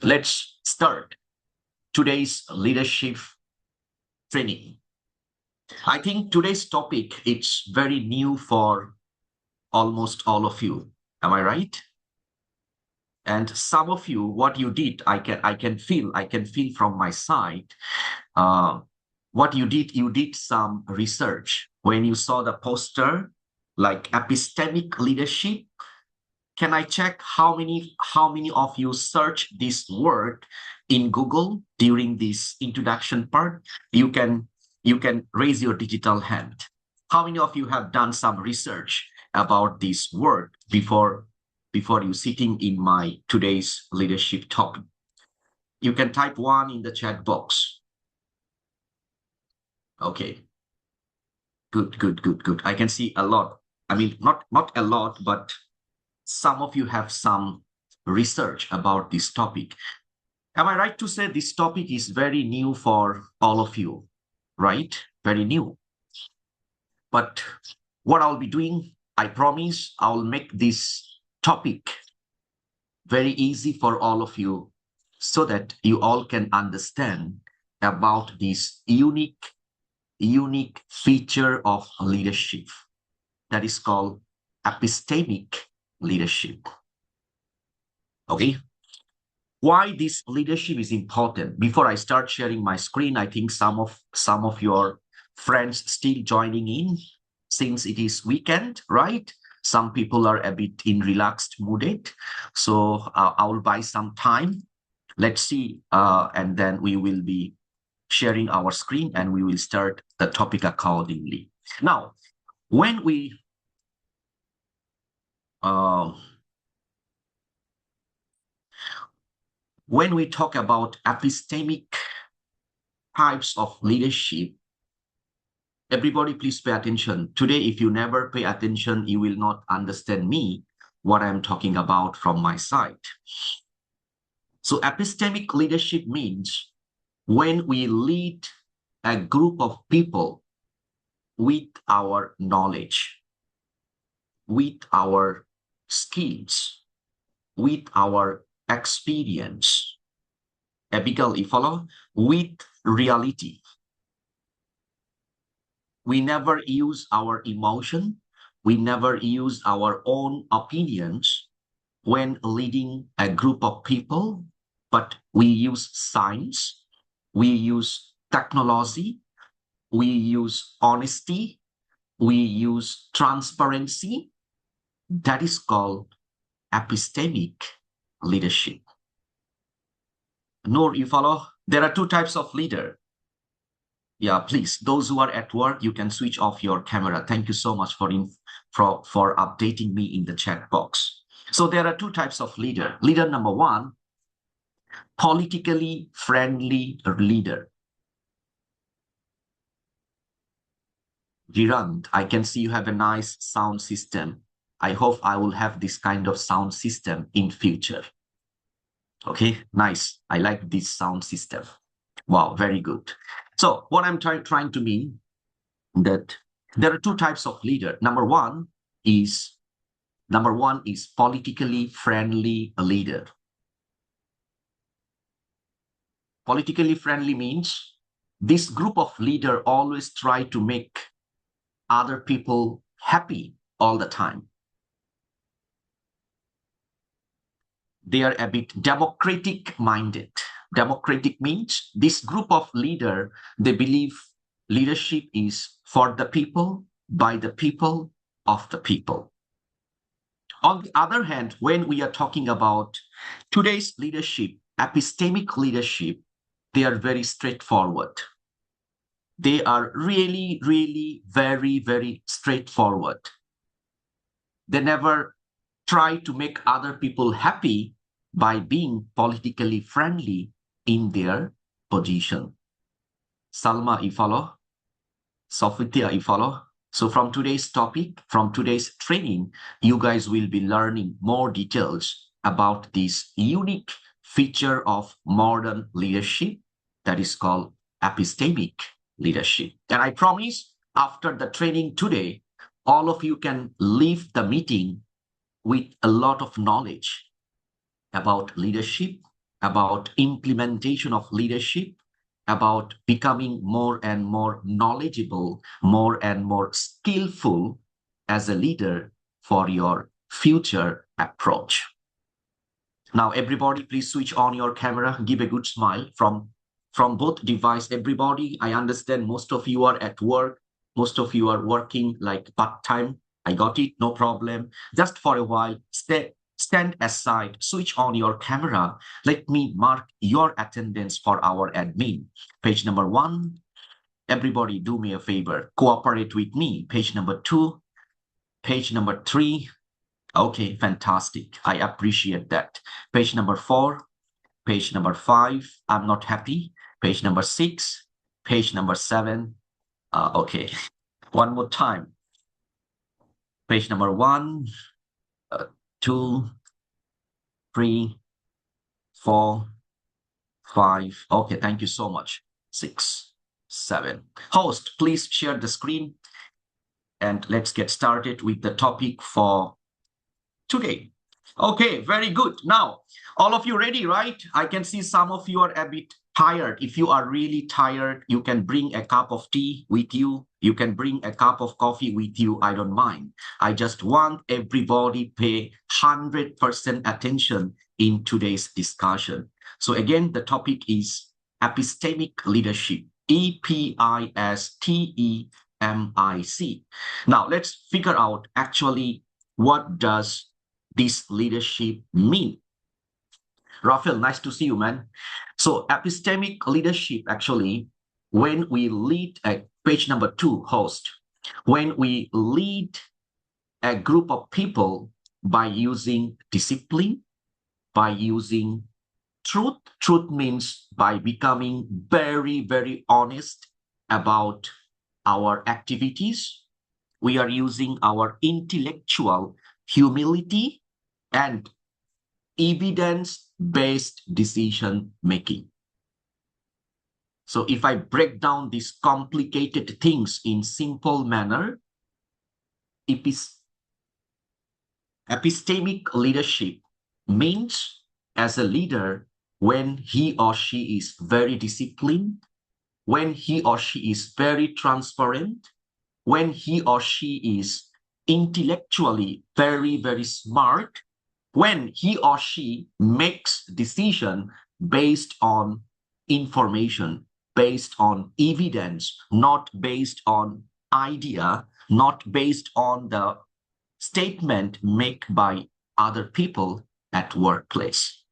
Let's start today's leadership training. I think today's topic is very new for almost all of you. Am I right? And some of you, what you did, I can feel from my side. Uh, what you did some research when you saw the poster like epistemic leadership. Can I check how many of you search this word in Google during this introduction part? You can raise your digital hand. How many of you have done some research about this word before you sitting in my today's leadership topic? You can type 1 in the chat box. Okay. Good. I can see a lot. I mean, not a lot, but some of you have some research about this topic. Am I right to say this topic is very new for all of you, right? Very new. But what I'll be doing, I promise I'll make this topic very easy for all of you so that you all can understand about this unique feature of leadership that is called epistemic leadership. Okay. Why this leadership is important? Before I start sharing my screen, I think some of your friends still joining in since it is weekend, right? Some people are a bit in relaxed mood. So I'll buy some time. Let's see. And then we will be sharing our screen and we will start the topic accordingly. Now, when we talk about epistemic types of leadership, everybody please pay attention. Today, if you never pay attention, you will not understand me, what I'm talking about from my side. So epistemic leadership means when we lead a group of people with our knowledge, with our skills, with our experience, Abigail, you follow? With reality. We never use our emotion. We never use our own opinions when leading a group of people, but we use science, we use technology, we use honesty, we use transparency. That is called epistemic leadership. Noor, you follow? There are two types of leader. Yeah, please, those who are at work, you can switch off your camera. Thank you so much for updating me in the chat box. So there are two types of leader. Leader number 1, politically friendly leader. Girand, I can see you have a nice sound system. I hope I will have this kind of sound system in future. Okay, nice. I like this sound system. Wow, very good. So what I'm trying to mean that there are two types of leader. Number one is politically friendly leader. Politically friendly means this group of leader always try to make other people happy all the time. They are a bit democratic minded. Democratic means this group of leader, they believe leadership is for the people, by the people, of the people. On the other hand, when we are talking about today's leadership, epistemic leadership, they are very straightforward. They are really, really very, very straightforward. They never try to make other people happy by being politically friendly in their position. Salma, you follow? Sofitia, you follow? So from today's topic, from today's training, you guys will be learning more details about this unique feature of modern leadership that is called epistemic leadership. And I promise after the training today, all of you can leave the meeting with a lot of knowledge about leadership, about implementation of leadership, about becoming more and more knowledgeable, more and more skillful as a leader for your future approach. Now, everybody, please switch on your camera. Give a good smile from both device. Everybody, I understand most of you are at work. Most of you are working like part-time. I got it, no problem. Just for a while, stand aside, switch on your camera. Let me mark your attendance for our admin. Page number 1. Everybody, do me a favor. Cooperate with me. Page number 2. Page number 3. Okay, fantastic. I appreciate that. Page number 4, page number 5, I'm not happy. Page number 6, page number 7. Okay, one more time. Page number 1, 2, 3, 4, 5. Okay, thank you so much. 6, 7. Host, please share the screen and let's get started with the topic for today. Okay, very good. Now, all of you ready, right? I can see some of you are a bit tired. If you are really tired, you can bring a cup of tea with you. You can bring a cup of coffee with you. I don't mind. I just want everybody pay 100% attention in today's discussion. So again, the topic is epistemic leadership, EPISTEMIC. Now, let's figure out actually what does this leadership mean. Rafael, nice to see you, man. So epistemic leadership, actually, when we lead at page number 2, host, when we lead a group of people by using discipline, by using truth. Truth means by becoming very, very honest about our activities. We are using our intellectual humility and evidence-based decision making. So if I break down these complicated things in simple manner, epistemic leadership means as a leader, when he or she is very disciplined, when he or she is very transparent, when he or she is intellectually very, very smart, when he or she makes decision based on information, based on evidence, not based on idea, not based on the statement made by other people at workplace.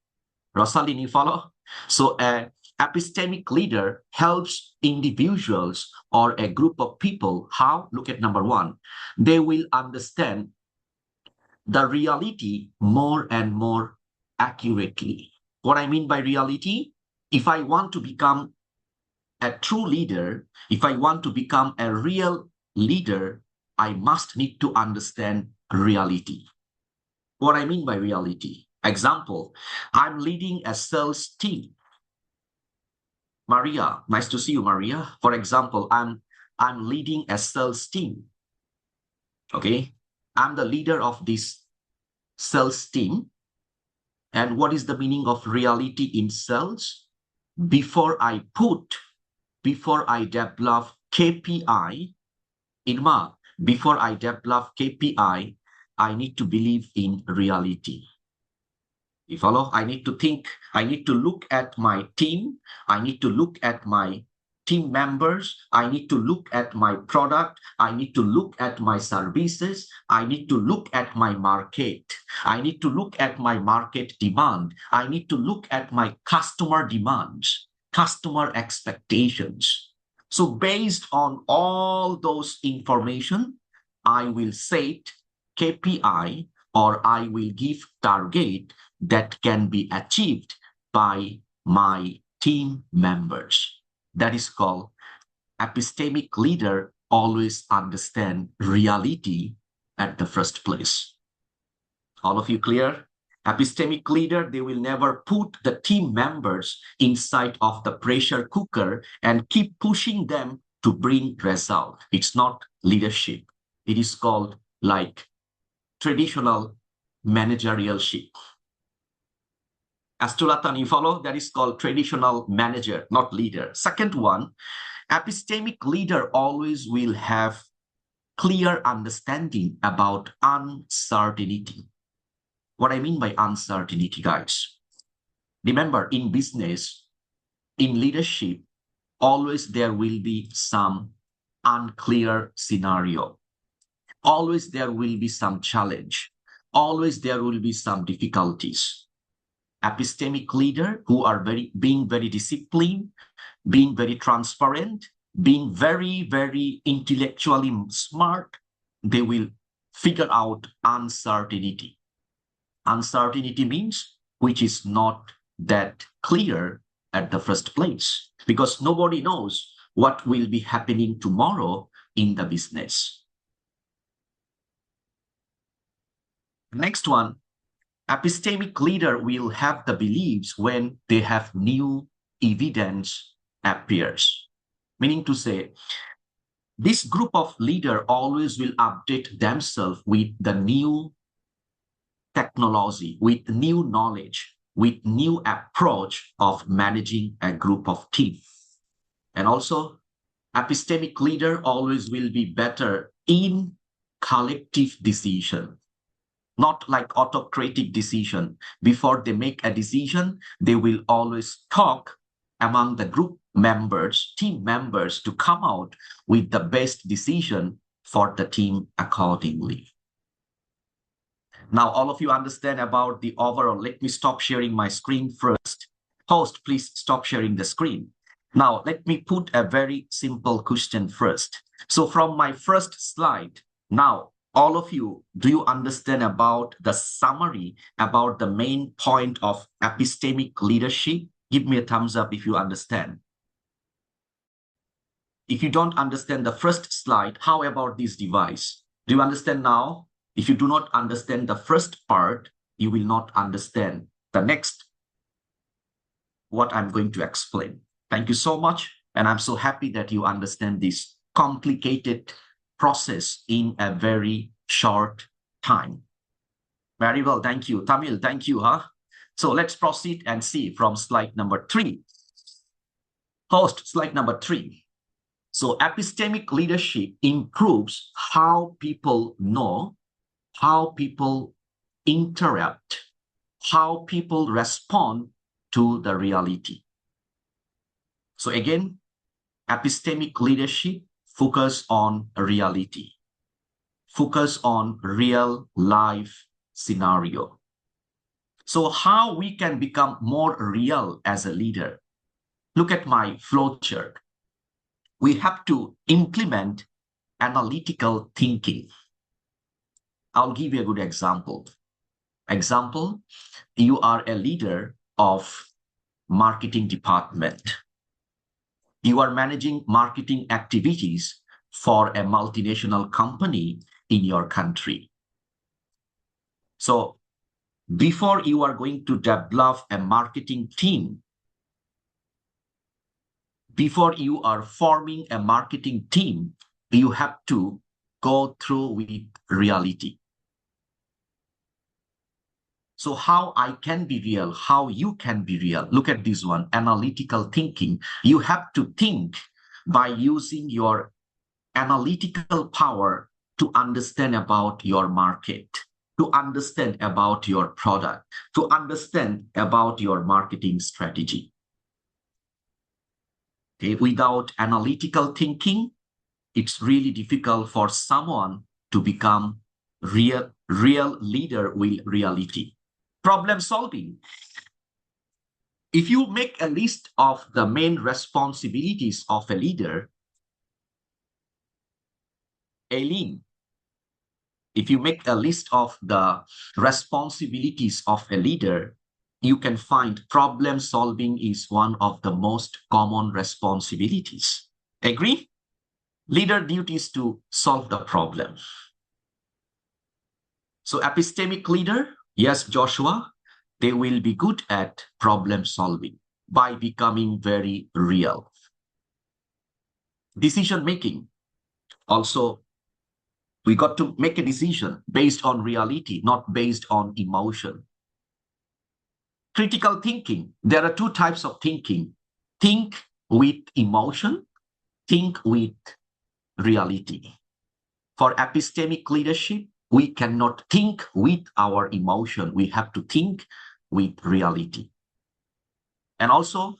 Rosaline, you follow? So an epistemic leader helps individuals or a group of people. How? Look at number 1. They will understand the reality more and more accurately. What I mean by reality, if I want to become a true leader, if I want to become a real leader, I must need to understand reality. What I mean by reality. Example, I'm leading a sales team. Maria, nice to see you, Maria. For example, I'm leading a sales team. Okay, I'm the leader of this sales team. And what is the meaning of reality in sales? Before I develop KPI, Irma, before I develop KPI, I need to believe in reality. You follow? I need to think, I need to look at my team, I need to look at my team members, I need to look at my product, I need to look at my services, I need to look at my market, I need to look at my market demand, I need to look at my customer demands, customer expectations. So based on all those information, I will set KPI or I will give target that can be achieved by my team members. That is called epistemic leader always understand reality at the first place. All of you clear? Epistemic leader, they will never put the team members inside of the pressure cooker and keep pushing them to bring result. It's not leadership. It is called like traditional managerialship. Astulatan, you follow? That is called traditional manager, not leader. Second one, epistemic leader always will have clear understanding about uncertainty. What I mean by uncertainty, guys. Remember, in business, in leadership, always there will be some unclear scenario. Always there will be some challenge. Always there will be some difficulties. Epistemic leader who are being very disciplined, being very transparent, being very, very intellectually smart, they will figure out uncertainty. Uncertainty means which is not that clear at the first place, because nobody knows what will be happening tomorrow in the business. Next one, epistemic leader will have the beliefs when they have new evidence appears. Meaning to say, this group of leader always will update themselves with the new technology, with new knowledge, with new approach of managing a group of team. And also, epistemic leader always will be better in collective decision, not like autocratic decision. Before they make a decision, they will always talk among the group members, team members, to come out with the best decision for the team accordingly. Now, all of you understand about the overall. Let me stop sharing my screen first. Host, please stop sharing the screen. Now, let me put a very simple question first. So from my first slide, now, all of you, do you understand about the summary, about the main point of epistemic leadership? Give me a thumbs up if you understand. If you don't understand the first slide, how about this device? Do you understand now? If you do not understand the first part, you will not understand the next, what I'm going to explain. Thank you so much. And I'm so happy that you understand this complicated process in a very short time. Very well. Thank you. Tamil, thank you. So let's proceed and see from slide number 3. Host, slide number 3. So epistemic leadership improves how people know, how people interact, how people respond to the reality. So again, epistemic leadership focus on reality, focus on real life scenario. So how we can become more real as a leader? Look at my flow chart. We have to implement analytical thinking. I'll give you a good example. Example, you are a leader of marketing department. You are managing marketing activities for a multinational company in your country. So before you are going to develop a marketing team, before you are forming a marketing team, you have to go through with reality. So how I can be real, how you can be real. Look at this one, analytical thinking. You have to think by using your analytical power to understand about your market, to understand about your product, to understand about your marketing strategy. Okay? Without analytical thinking, it's really difficult for someone to become real leader with reality. Problem solving. If you make a list of the main responsibilities of a leader, Aileen, if you make a list of the responsibilities of a leader, you can find problem solving is one of the most common responsibilities. Agree? Leader duty is to solve the problem. So epistemic leader, yes, Joshua, they will be good at problem solving by becoming very real. Decision making. Also, we got to make a decision based on reality, not based on emotion. critical thinking. There are two types of thinking. Think with emotion, think with reality. For epistemic leadership, we cannot think with our emotion. We have to think with reality. And also,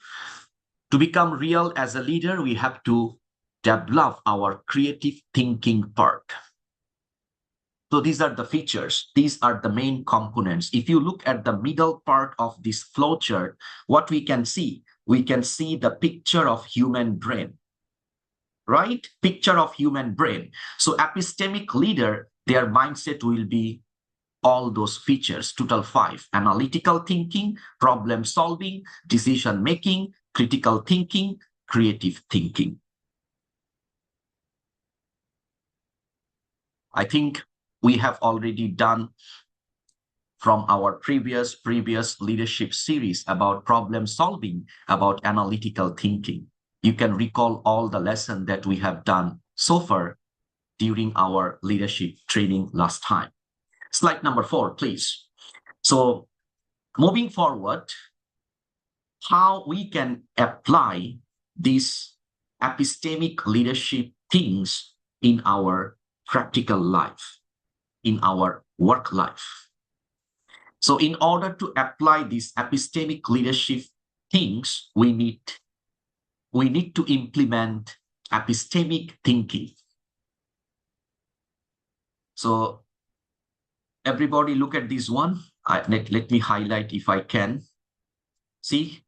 to become real as a leader, we have to develop our creative thinking part. So these are the features. These are the main components. If you look at the middle part of this flowchart, what we can see the picture of human brain, right? Picture of human brain. So epistemic leader, their mindset will be all those features, total 5: analytical thinking, problem solving, decision making, critical thinking, creative thinking. I think we have already done from our previous leadership series about problem solving, about analytical thinking. You can recall all the lessons that we have done so far during our leadership training last time. Slide number 4, please. So moving forward, how we can apply these epistemic leadership things in our practical life, in our work life. So in order to apply these epistemic leadership things, we need to implement epistemic thinking. So everybody look at this one. Let me highlight if I can. See,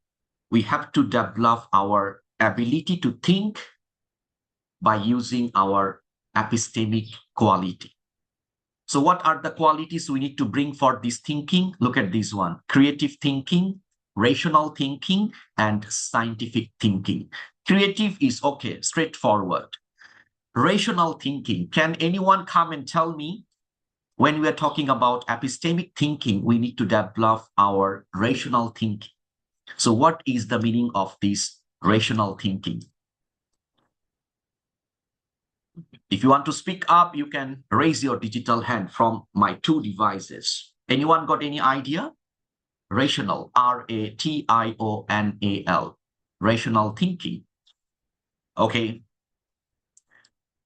we have to develop our ability to think by using our epistemic quality. So what are the qualities we need to bring for this thinking? Look at this one: creative thinking, rational thinking, and scientific thinking. Creative is okay, straightforward. Rational thinking, can anyone come and tell me, when we are talking about epistemic thinking, we need to develop our rational thinking. So what is the meaning of this rational thinking? If you want to speak up, you can raise your digital hand from my 2 devices. Anyone got any idea? Rational, R-A-T-I-O-N-A-L, rational thinking. Okay.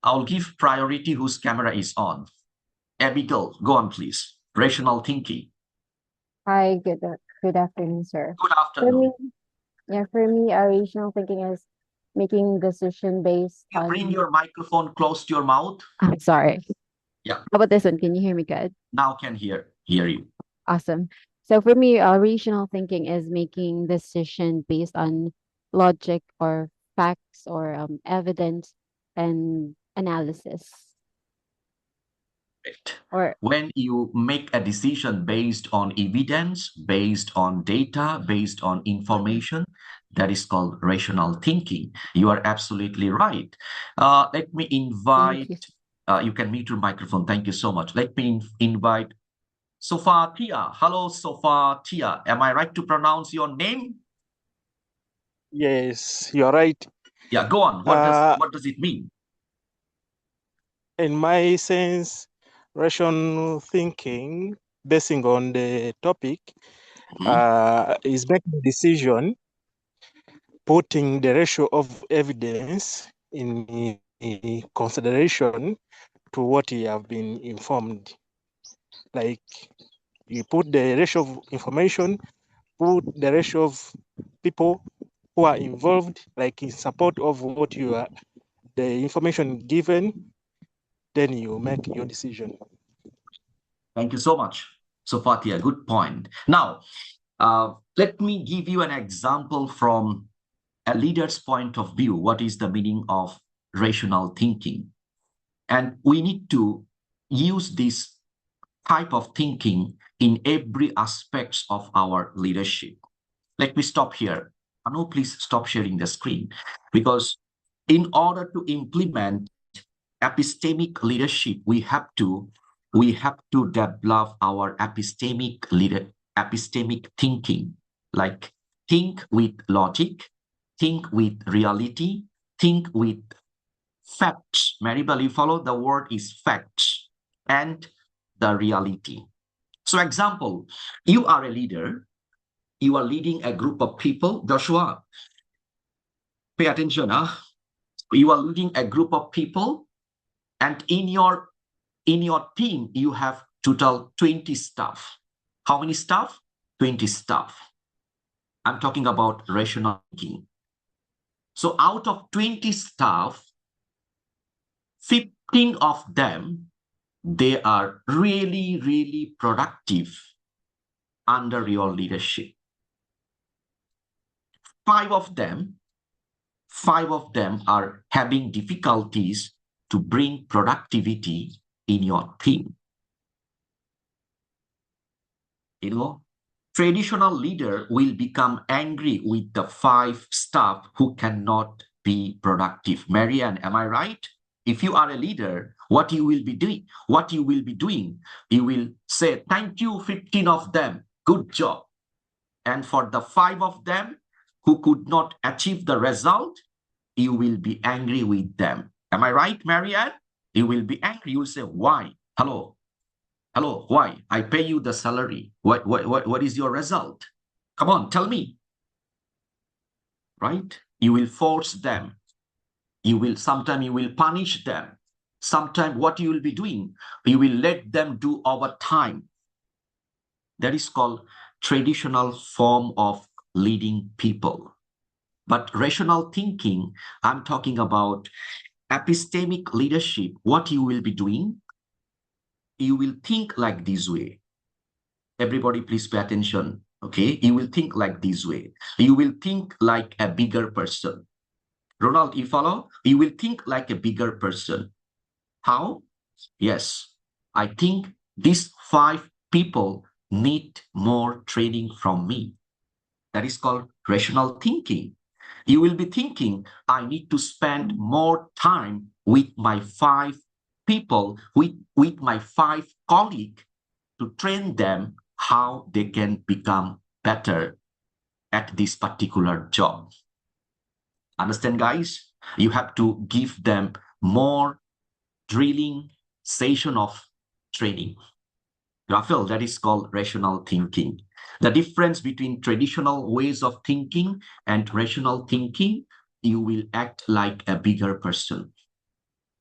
I'll give priority whose camera is on. Abigail, go on, please. Rational thinking. Hi, good afternoon, sir. Good For me, afternoon. rational thinking is making decision based You bring on. your microphone close to your mouth. I'm sorry. Yeah, How about this one? Can you hear me good? now can hear you. Awesome. So for me, rational thinking is making decision based on logic or facts or evidence and analysis. Or When you make a decision based on evidence, based on data, based on information, that is called rational thinking. You are absolutely right. Let me thank invite, you. you can mute your microphone. Thank you so much. Let me invite Sofatia. Hello, Sofatia. Am I right to pronounce your name? Yes, you're right. Yeah, go on. What does it mean? In my sense, rational thinking, basing on the topic, is making a decision, putting the ratio of evidence in consideration to what you have been informed. Like you put the ratio of information, put the ratio of people who are involved, like in support of what you are, the information given, then you make your decision. Thank you so much, Sofatia. Good point. Now, let me give you an example from a leader's point of view. What is the meaning of rational thinking? And we need to use this type of thinking in every aspects of our leadership. Let me stop here. Anu, please stop sharing the screen, because in order to implement epistemic leadership, we have to develop our epistemic thinking, like think with logic, think with reality, think with facts. Maribel, you follow? The word is facts and the reality. So example, you are a leader You are leading a group of people. Joshua, pay attention. You are leading a group of people, and in your team, you have total 20 staff. How many staff? 20 staff. I'm talking about rational thinking. So out of 20 staff, 15 of them, they are really, really productive under your leadership. Five of them are having difficulties to bring productivity in your team. Traditional leader will become angry with the 5 staff who cannot be productive. Marianne, am I right? If you are a leader, what you will be doing, you will say, thank you, 15 of them, good job. And for the 5 of them who could not achieve the result, you will be angry with them. Am I right, Marianne? You will be angry. You will say, why? Hello, why? I pay you the salary. What is your result? Come on, tell me. Right? You will force them. Sometimes you will punish them. Sometimes what you will be doing, you will let them do overtime. That is called traditional form of leading people. But rational thinking, I'm talking about epistemic leadership. What you will be doing, you will think like this way. Everybody, please pay attention. Okay, you will think like this way. You will think like a bigger person. Ronald, you follow? You will think like a bigger person. How? Yes, I think these 5 people need more training from me. That is called rational thinking. You will be thinking, I need to spend more time with my 5 people, with my 5 colleagues to train them how they can become better at this particular job. Understand, guys? You have to give them more drilling session of training. Raphael, that is called rational thinking. The difference between traditional ways of thinking and rational thinking, you will act like a bigger person.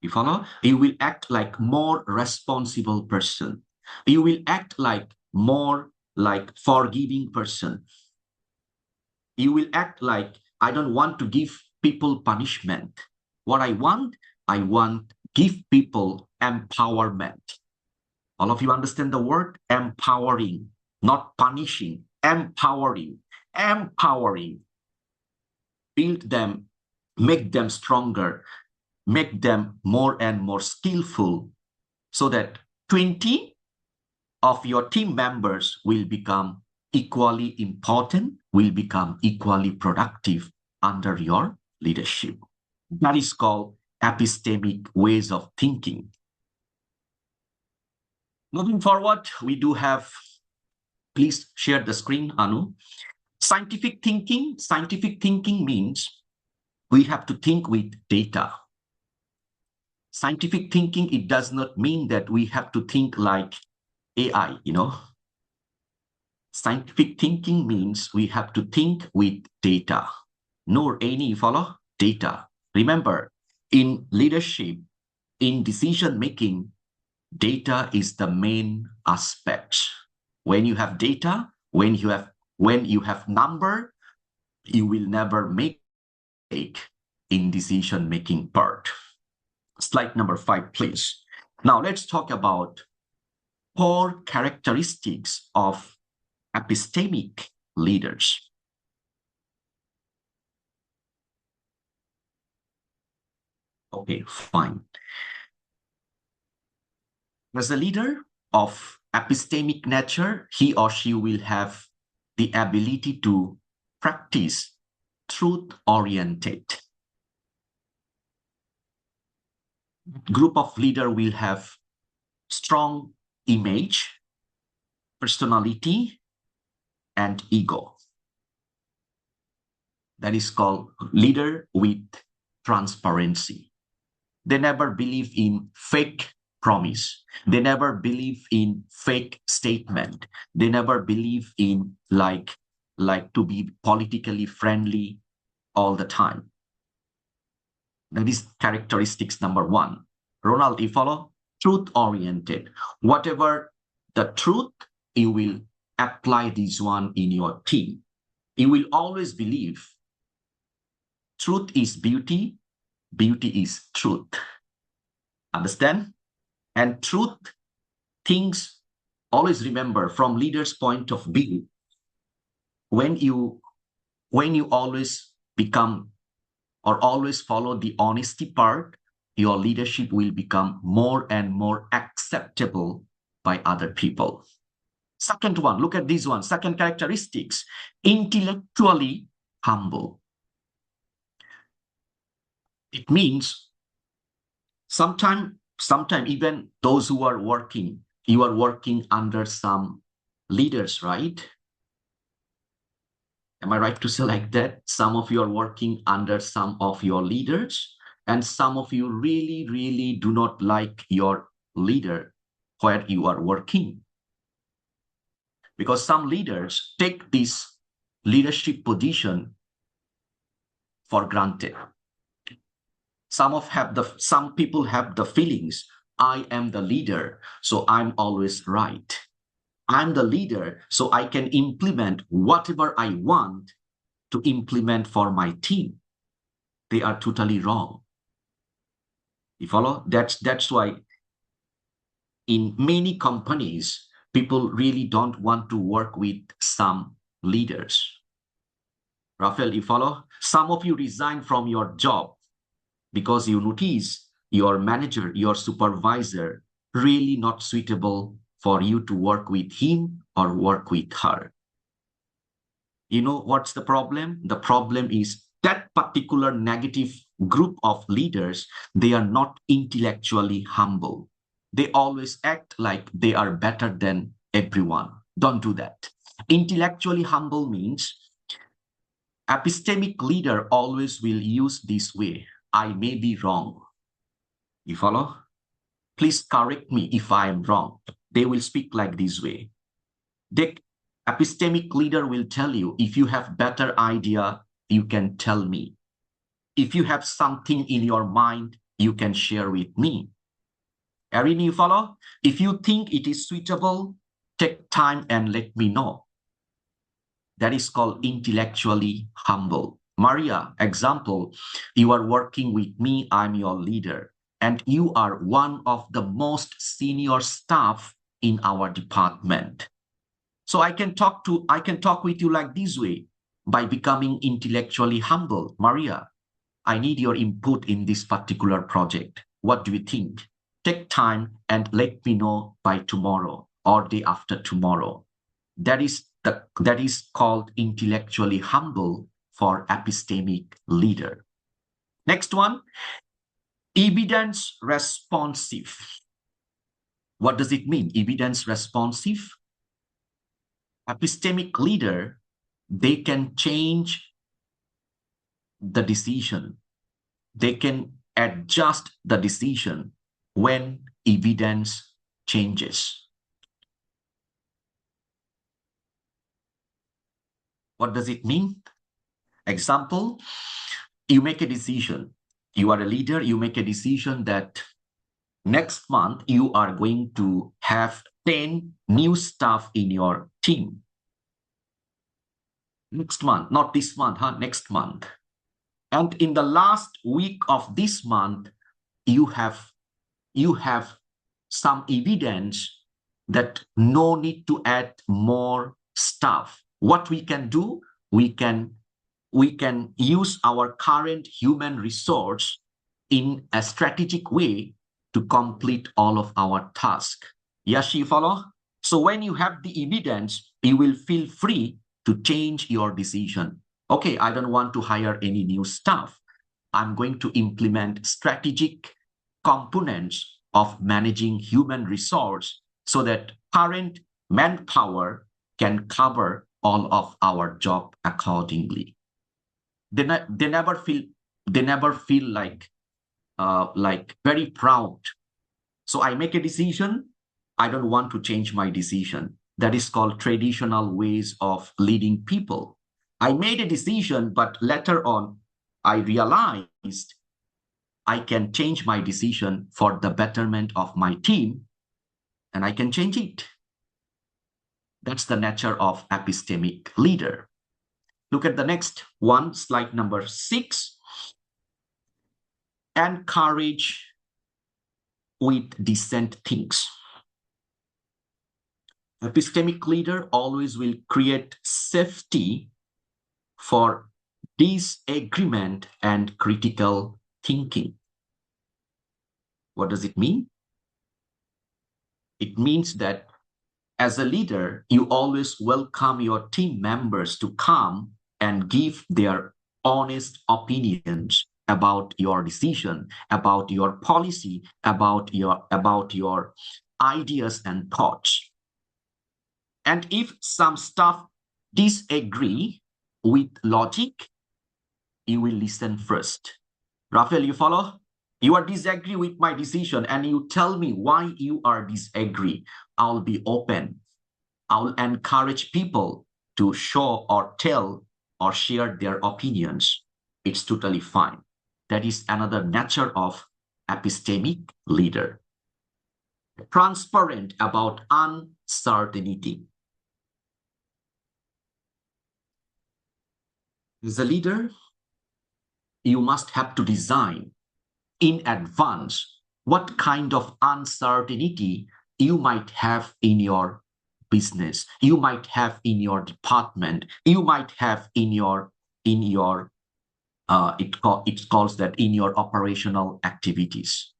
You follow? You will act like more responsible person. You will act like more like forgiving person. You will act like, I don't want to give people punishment. What I want give people empowerment. All of you understand the word empowering, not punishing, empowering, build them, make them stronger, make them more and more skillful, so that 20 of your team members will become equally important, will become equally productive under your leadership. That is called epistemic ways of thinking. Moving forward, we do have, please share the screen, Anu. Scientific thinking. Scientific thinking means we have to think with data. Scientific thinking, it does not mean that we have to think like AI, Scientific thinking means we have to think with data. Noor, any follow? Data. Remember, in leadership, in decision making, data is the main aspect. When you have data, when you have number, you will never make mistake in decision making part. Slide number 5, please. Now let's talk about core characteristics of epistemic leaders. Okay, fine. As a leader of epistemic nature, he or she will have the ability to practice truth-oriented. Group of leader will have strong image, personality, and ego. That is called leader with transparency. They never believe in fake promise. They never believe in fake statement. They never believe in like like to be politically friendly all the time. That is characteristics number one. Ronald, you follow? Truth oriented. Whatever the truth, you will apply this one in your team. You will always believe truth is beauty, beauty is truth. Understand? And truth, things, always remember from leader's point of view, when you always become or always follow the honesty part, your leadership will become more and more acceptable by other people. Second one, look at this one. Second characteristics, intellectually humble. It means sometime even those who are working, you are working under some leaders, right? Am I right to say like that? Some of you are working under some of your leaders, and some of you really, really do not like your leader where you are working. Because some leaders take this leadership position for granted. Some people have the feelings, I am the leader, so I'm always right. I'm the leader, so I can implement whatever I want to implement for my team. They are totally wrong. You follow? That's why in many companies, people really don't want to work with some leaders. Rafael, you follow? Some of you resign from your job because you notice your manager, your supervisor, really not suitable for you to work with him or work with her. You know what's the problem? The problem is that particular negative group of leaders, they are not intellectually humble. They always act like they are better than everyone. Don't do that. Intellectually humble means epistemic leader always will use this way. I may be wrong. You follow? Please correct me if I am wrong. They will speak like this way. The epistemic leader will tell you, if you have better idea, you can tell me. If you have something in your mind, you can share with me. Erin, you follow? If you think it is suitable, take time and let me know. That is called intellectually humble. Maria, example, you are working with me, I'm your leader, and you are one of the most senior staff in our department. So I can talk with you like this way by becoming intellectually humble. Maria, I need your input in this particular project. What do you think? Take time and let me know by tomorrow or day after tomorrow. That is called intellectually humble for epistemic leader. Next one, evidence responsive. What does it mean? Evidence responsive. Epistemic leader, they can change the decision. They can adjust the decision when evidence changes. What does it mean? Example, you make a decision. You are a leader, you make a decision that next month you are going to have 10 new staff in your team. Next month, not this month, next month. And in the last week of this month, you have some evidence that no need to add more staff. What we can do, we can use our current human resource in a strategic way to complete all of our tasks. Yes, you follow? So when you have the evidence, you will feel free to change your decision. Okay, I don't want to hire any new staff. I'm going to implement strategic components of managing human resource so that current manpower can cover all of our job accordingly. They never feel like very proud. So I make a decision. I don't want to change my decision. That is called traditional ways of leading people. I made a decision, but later on, I realized I can change my decision for the betterment of my team, and I can change it. That's the nature of epistemic leader. Look at the next one, slide number 6. Encourage with decent things. Epistemic leader always will create safety for disagreement and critical thinking. What does it mean? It means that as a leader, you always welcome your team members to come and give their honest opinions about your decision, about your policy, about your ideas and thoughts. And if some stuff disagree with logic, you will listen first. Raphael, you follow? You are disagree with my decision and you tell me why you are disagree. I'll be open. I'll encourage people to show or tell or share their opinions. It's totally fine. That is another nature of epistemic leader. Transparent about uncertainty. As a leader, you must have to design in advance what kind of uncertainty you might have in your business, you might have in your department, you might have in your it calls that in your operational activities.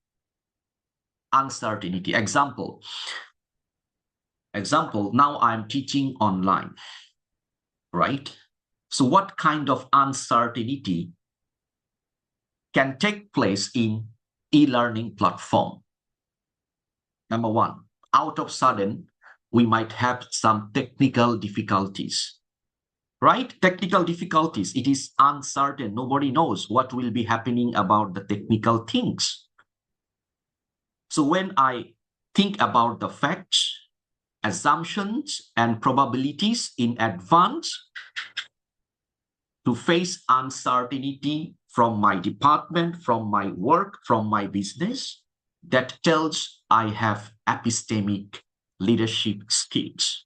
Uncertainty. Example, now I'm teaching online, right? So what kind of uncertainty can take place in e-learning platform? Number one, out of sudden, we might have some technical difficulties, right? Technical difficulties. It is uncertain. Nobody knows what will be happening about the technical things. So when I think about the facts, assumptions, and probabilities in advance to face uncertainty from my department, from my work, from my business, that tells I have epistemic leadership skills.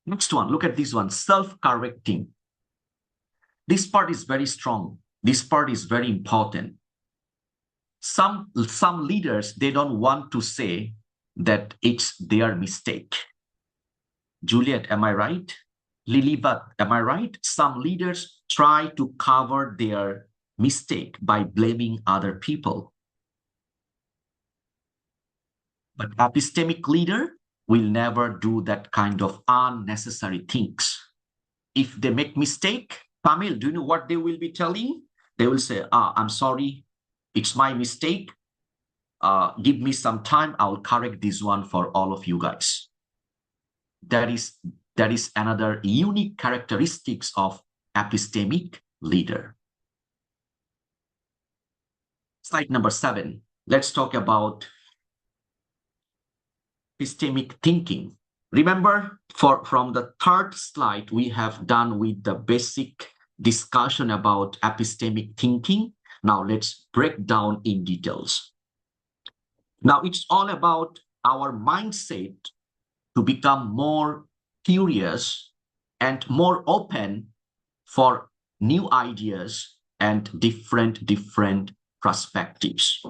Next one, look at this one, self-correcting. This part is very strong. This part is very important. Some leaders, they don't want to say that it's their mistake. Juliet, am I right? Lilibat, am I right? Some leaders try to cover their mistake by blaming other people. But epistemic leader will never do that kind of unnecessary things. If they make mistake, Kamil, do you know what they will be telling? They will say, I'm sorry, it's my mistake. Give me some time, I'll correct this one for all of you guys. That is another unique characteristics of epistemic leader. Slide number 7. Let's talk about epistemic thinking. Remember, from the third slide, we have done with the basic discussion about epistemic thinking. Now let's break down in details. Now it's all about our mindset to become more curious and more open for new ideas and different perspectives.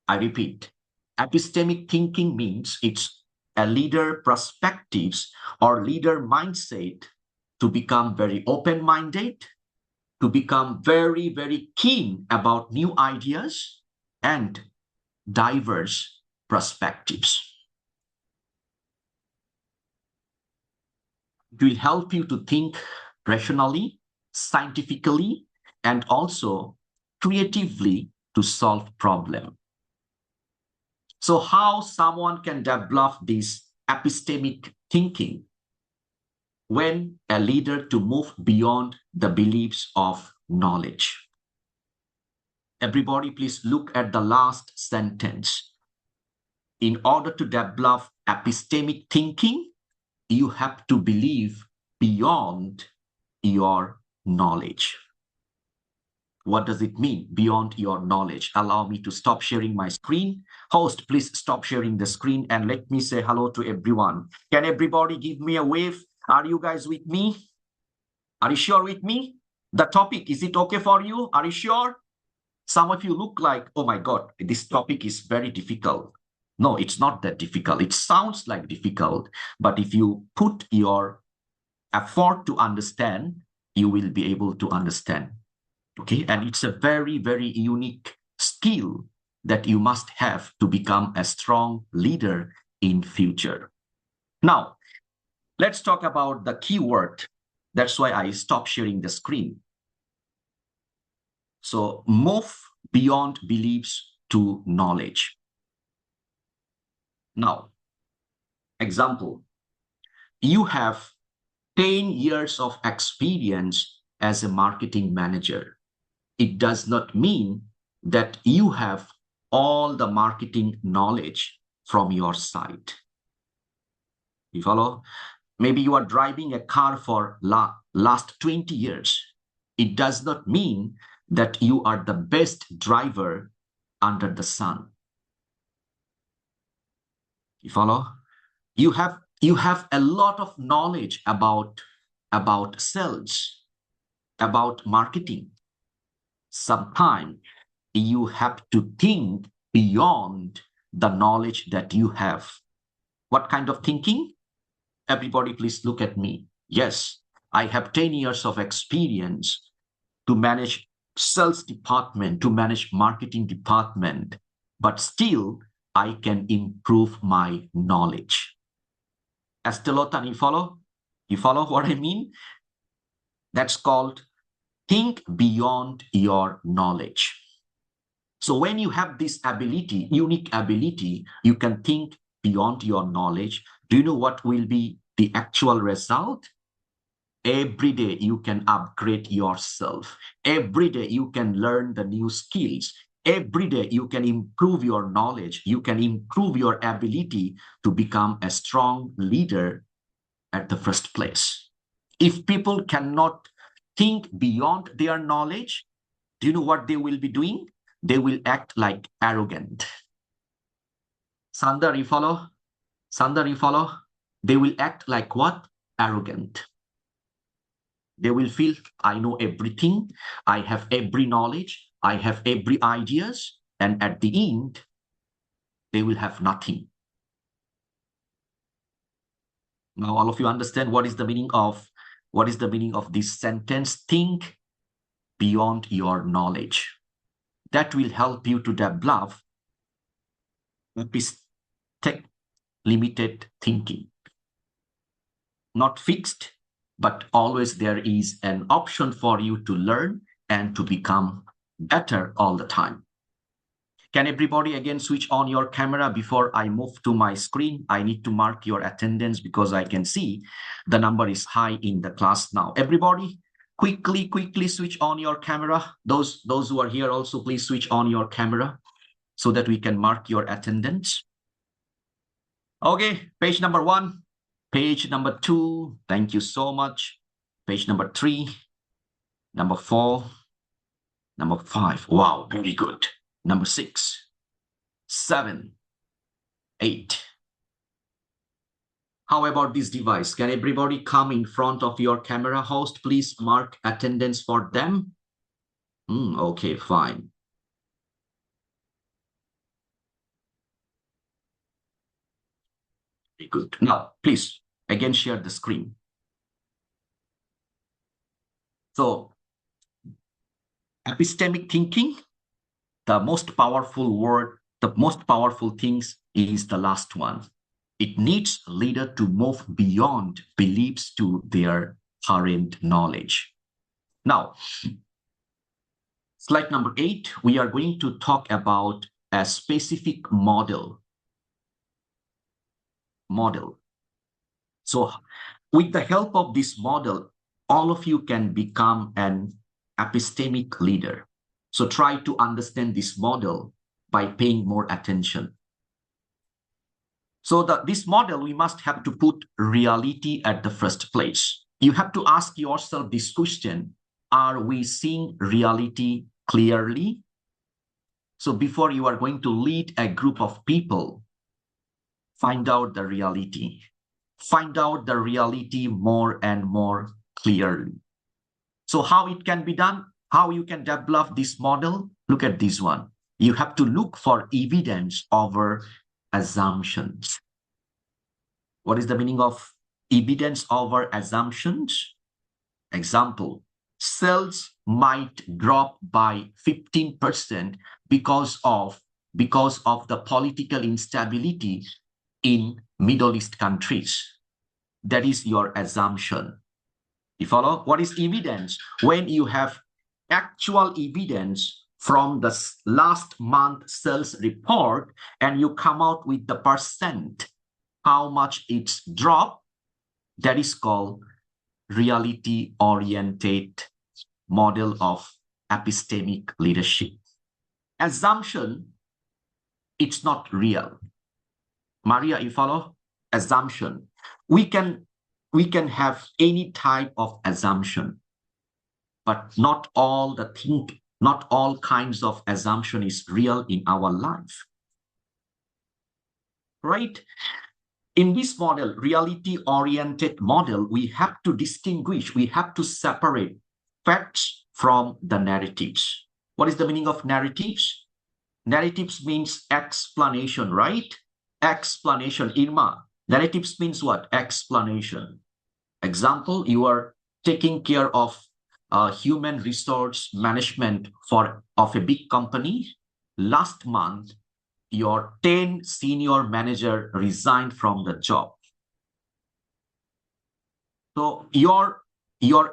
I repeat, epistemic thinking means it's a leader perspectives or leader mindset to become very open-minded, to become very keen about new ideas and diverse perspectives. It will help you to think rationally, scientifically, and also creatively to solve problems. So how someone can develop this epistemic thinking? When a leader to move beyond the beliefs of knowledge. Everybody, please look at the last sentence. In order to develop epistemic thinking, you have to believe beyond your knowledge. What does it mean, beyond your knowledge? Allow me to stop sharing my screen. Host, please stop sharing the screen and let me say hello to everyone. Can everybody give me a wave? Are you guys with me? Are you sure with me? The topic, is it okay for you? Are you sure? Some of you look like, oh my God, this topic is very difficult. No, it's not that difficult. It sounds like difficult, but if you put your effort to understand, you will be able to understand. Okay, and it's a very, very unique skill that you must have to become a strong leader in future. Now, let's talk about the keyword. That's why I stopped sharing the screen. So move beyond beliefs to knowledge. Now, example, you have 10 years of experience as a marketing manager. It does not mean that you have all the marketing knowledge from your side. You follow? Maybe you are driving a car for last 20 years. It does not mean that you are the best driver under the sun. You follow? You have a lot of knowledge about sales, about marketing. Sometimes you have to think beyond the knowledge that you have. What kind of thinking? Everybody, please look at me. Yes, I have 10 years of experience to manage sales department, to manage marketing department, but still I can improve my knowledge. Estelotan, you follow? You follow what I mean? That's called think beyond your knowledge. So when you have this ability, unique ability, you can think beyond your knowledge. Do you know what will be the actual result? Every day you can upgrade yourself. Every day you can learn the new skills. Every day you can improve your knowledge. You can improve your ability to become a strong leader at the first place. If people cannot think beyond their knowledge, do you know what they will be doing? They will act like arrogant. Sandar, you follow? Sandar, you follow? They will act like what? Arrogant. They will feel, I know everything, I have every knowledge, I have every ideas, and at the end, they will have nothing. Now, all of you understand what is the meaning of this sentence? Think beyond your knowledge. That will help you to develop epistemic limited thinking. Not fixed, but always there is an option for you to learn and to become better all the time. Can everybody again switch on your camera before I move to my screen? I need to mark your attendance because I can see the number is high in the class now. Everybody, quickly switch on your camera. Those who are here also, please switch on your camera so that we can mark your attendance. Okay, page number 1, page number 2, thank you so much. Page number 3, number 4, number 5, wow, very good. Number 6, 7, 8. How about this device? Can everybody come in front of your camera? Host, please mark attendance for them. Okay, fine. Very good. Now, please, again, share the screen. So, epistemic thinking, the most powerful word, the most powerful things is the last one. It needs a leader to move beyond beliefs to their current knowledge. Now, slide number 8, we are going to talk about a specific model. So with the help of this model, all of you can become an epistemic leader. So try to understand this model by paying more attention. So this model, we must have to put reality at the first place. You have to ask yourself this question: are we seeing reality clearly? So before you are going to lead a group of people, find out the reality. Find out the reality more and more clearly. So how it can be done? How you can develop this model? Look at this one. You have to look for evidence over assumptions. What is the meaning of evidence over assumptions? Example, sales might drop by 15% because of the political instability in Middle East countries. That is your assumption. You follow? What is evidence? When you have actual evidence from the last month sales report and you come out with the percent, how much it's dropped, that is called reality-oriented model of epistemic leadership. Assumption, it's not real. Maria, you follow? Assumption. We can have any type of assumption, but not all kinds of assumption is real in our life. Right? In this model, reality-oriented model, we have to distinguish, we have to separate facts from the narratives. What is the meaning of narratives? Narratives means explanation, right? Explanation. Irma, narratives means what? Explanation. Example, you are taking care of human resource management of a big company. Last month, your 10 senior manager resigned from the job. So your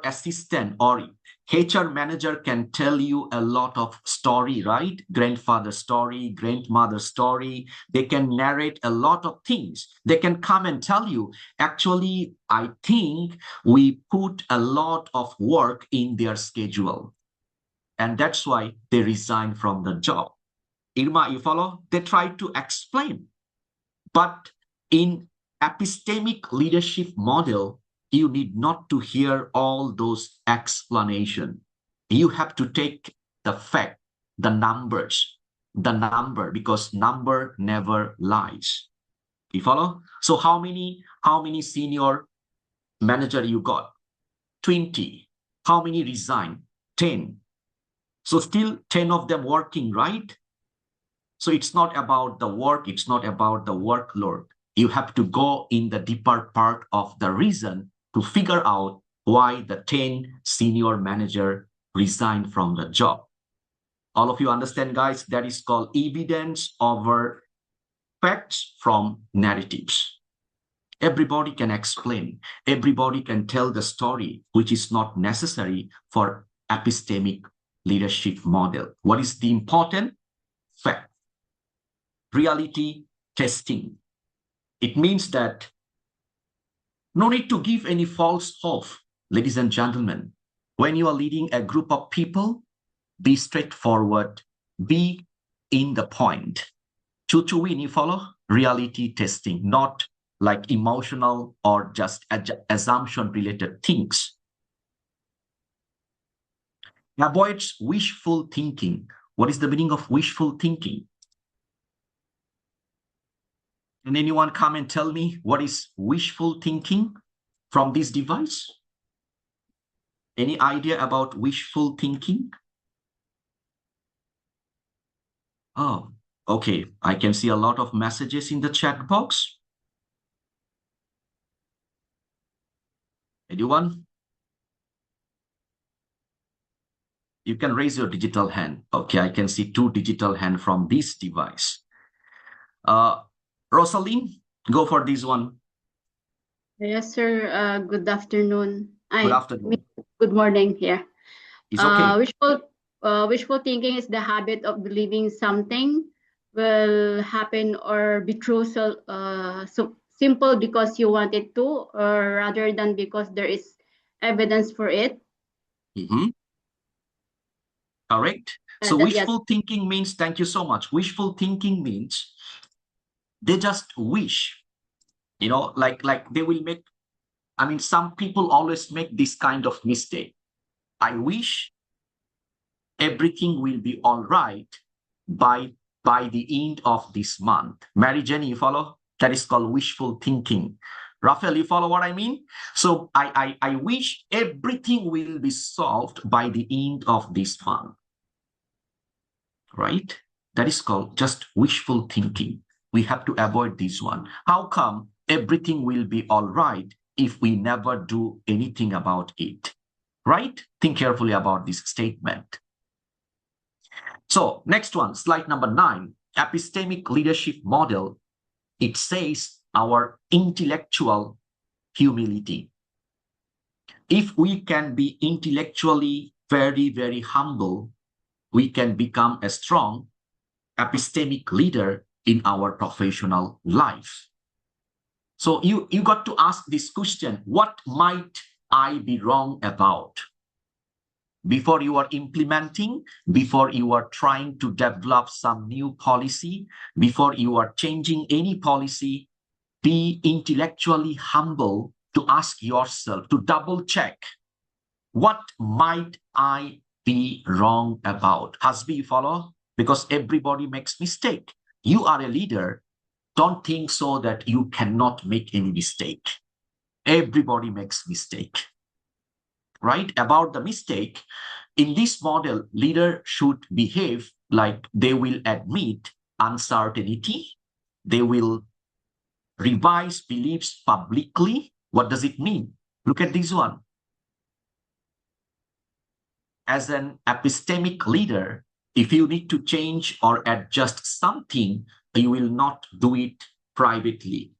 assistant or HR manager can tell you a lot of story, right? Grandfather story, grandmother story. They can narrate a lot of things. They can come and tell you, actually, I think we put a lot of work in their schedule. And that's why they resign from the job. Irma, you follow? They try to explain. But in epistemic leadership model, you need not to hear all those explanations. You have to take the fact, the number, because number never lies. You follow? So how many senior manager you got? 20. How many resign? 10. So still 10 of them working, right? So it's not about the work, it's not about the workload. You have to go in the deeper part of the reason to figure out why the 10 senior manager resigned from the job. All of you understand, guys? That is called evidence over facts from narratives. Everybody can explain. Everybody can tell the story, which is not necessary for epistemic leadership model. What is the important fact? Reality testing. It means that no need to give any false hope, ladies and gentlemen. When you are leading a group of people, be straightforward, be in the point. To win, you follow? Reality testing, not like emotional or just assumption-related things. Avoids wishful thinking. What is the meaning of wishful thinking? Can anyone come and tell me what is wishful thinking from this device? Any idea about wishful thinking? Oh, okay. I can see a lot of messages in the chat box. Anyone? You can raise your digital hand. Okay, I can see 2 digital hands from this device. Rosaline, go for this one. Yes, sir. Good afternoon. Good afternoon. Good morning. Yeah. It's okay. Wishful thinking is the habit of believing something will happen or be true. So simple because you want it to, or rather than because there is evidence for it. Correct. So wishful thinking means, thank you so much. Wishful thinking means they just wish Like they will make, some people always make this kind of mistake. I wish everything will be all right by the end of this month. Mary Jenny, you follow? That is called wishful thinking. Raphael, you follow what I mean? So I wish everything will be solved by the end of this month. Right? That is called just wishful thinking. We have to avoid this one. How come everything will be all right if we never do anything about it? Right? Think carefully about this statement. So next one, slide number 9, epistemic leadership model. It says our intellectual humility. If we can be intellectually very, very humble, we can become a strong epistemic leader in our professional life. So you got to ask this question, what might I be wrong about? Before you are implementing, before you are trying to develop some new policy, before you are changing any policy, be intellectually humble to ask yourself, to double check, what might I be wrong about? Hasbi, you follow? Because everybody makes mistake. You are a leader. Don't think so that you cannot make any mistake. Everybody makes mistake. Right? About the mistake, in this model, leader should behave like they will admit uncertainty. They will revise beliefs publicly. What does it mean? Look at this one. As an epistemic leader, if you need to change or adjust something, you will not do it privately.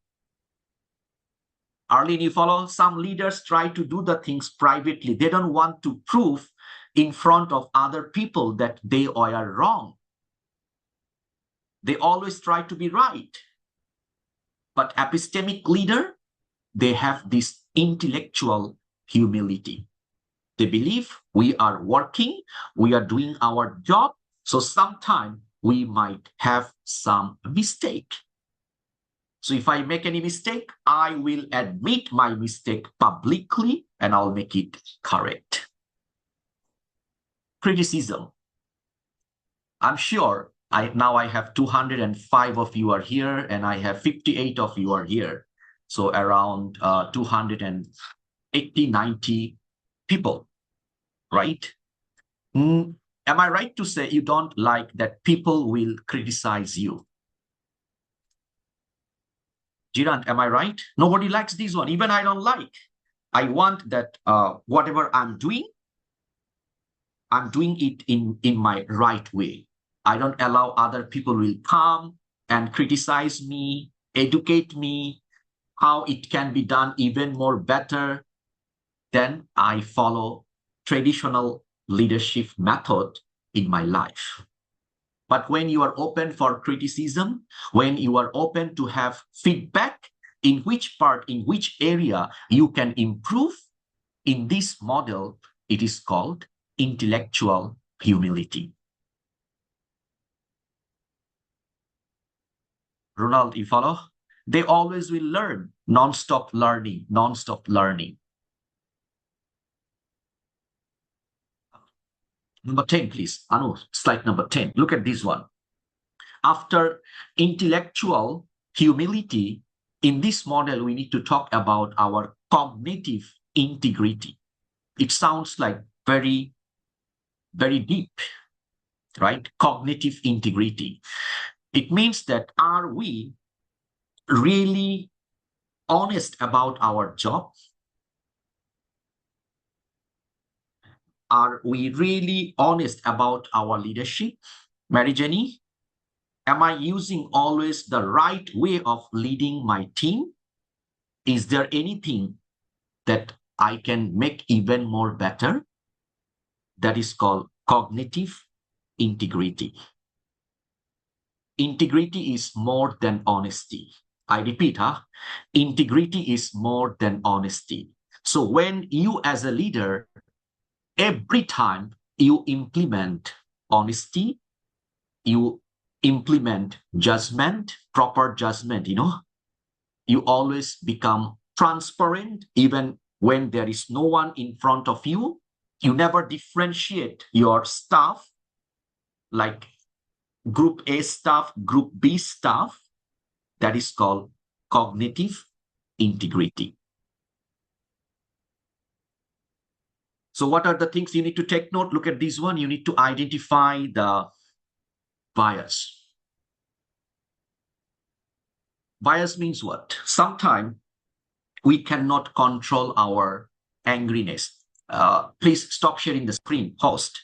Arlene, you follow? Some leaders try to do the things privately. They don't want to prove in front of other people that they are wrong. They always try to be right. But epistemic leader, they have this intellectual humility. They believe we are working, we are doing our job, so sometime we might have some mistake. So if I make any mistake, I will admit my mistake publicly and I'll make it correct. Criticism. I'm sure now I have 205 of you are here and I have 58 of you are here. So around 280, 90 people, right? Am I right to say you don't like that people will criticize you? Jirant, am I right? Nobody likes this one. Even I don't like. I want that whatever I'm doing it in my right way. I don't allow other people will come and criticize me, educate me, how it can be done even more better. Then I follow traditional leadership method in my life. But when you are open for criticism, when you are open to have feedback, in which part, in which area you can improve, in this model, it is called intellectual humility. Ronald, you follow? They always will learn, non-stop learning, non-stop learning. Number 10, please. Anu, slide number 10. Look at this one. After intellectual humility, in this model, we need to talk about our cognitive integrity. It sounds like very, very deep, right? Cognitive integrity. It means that are we really honest about our job? Are we really honest about our leadership? Mary Jenny, am I using always the right way of leading my team? Is there anything that I can make even more better? That is called cognitive integrity. Integrity is more than honesty. I repeat, integrity is more than honesty. So when you as a leader, every time you implement honesty, you implement judgment, proper judgment, You always become transparent even when there is no one in front of you. You never differentiate your staff like group A staff, group B staff. That is called cognitive integrity. So what are the things you need to take note? Look at this one. You need to identify the bias. Bias means what? Sometimes we cannot control our angriness. Please stop sharing the screen, host.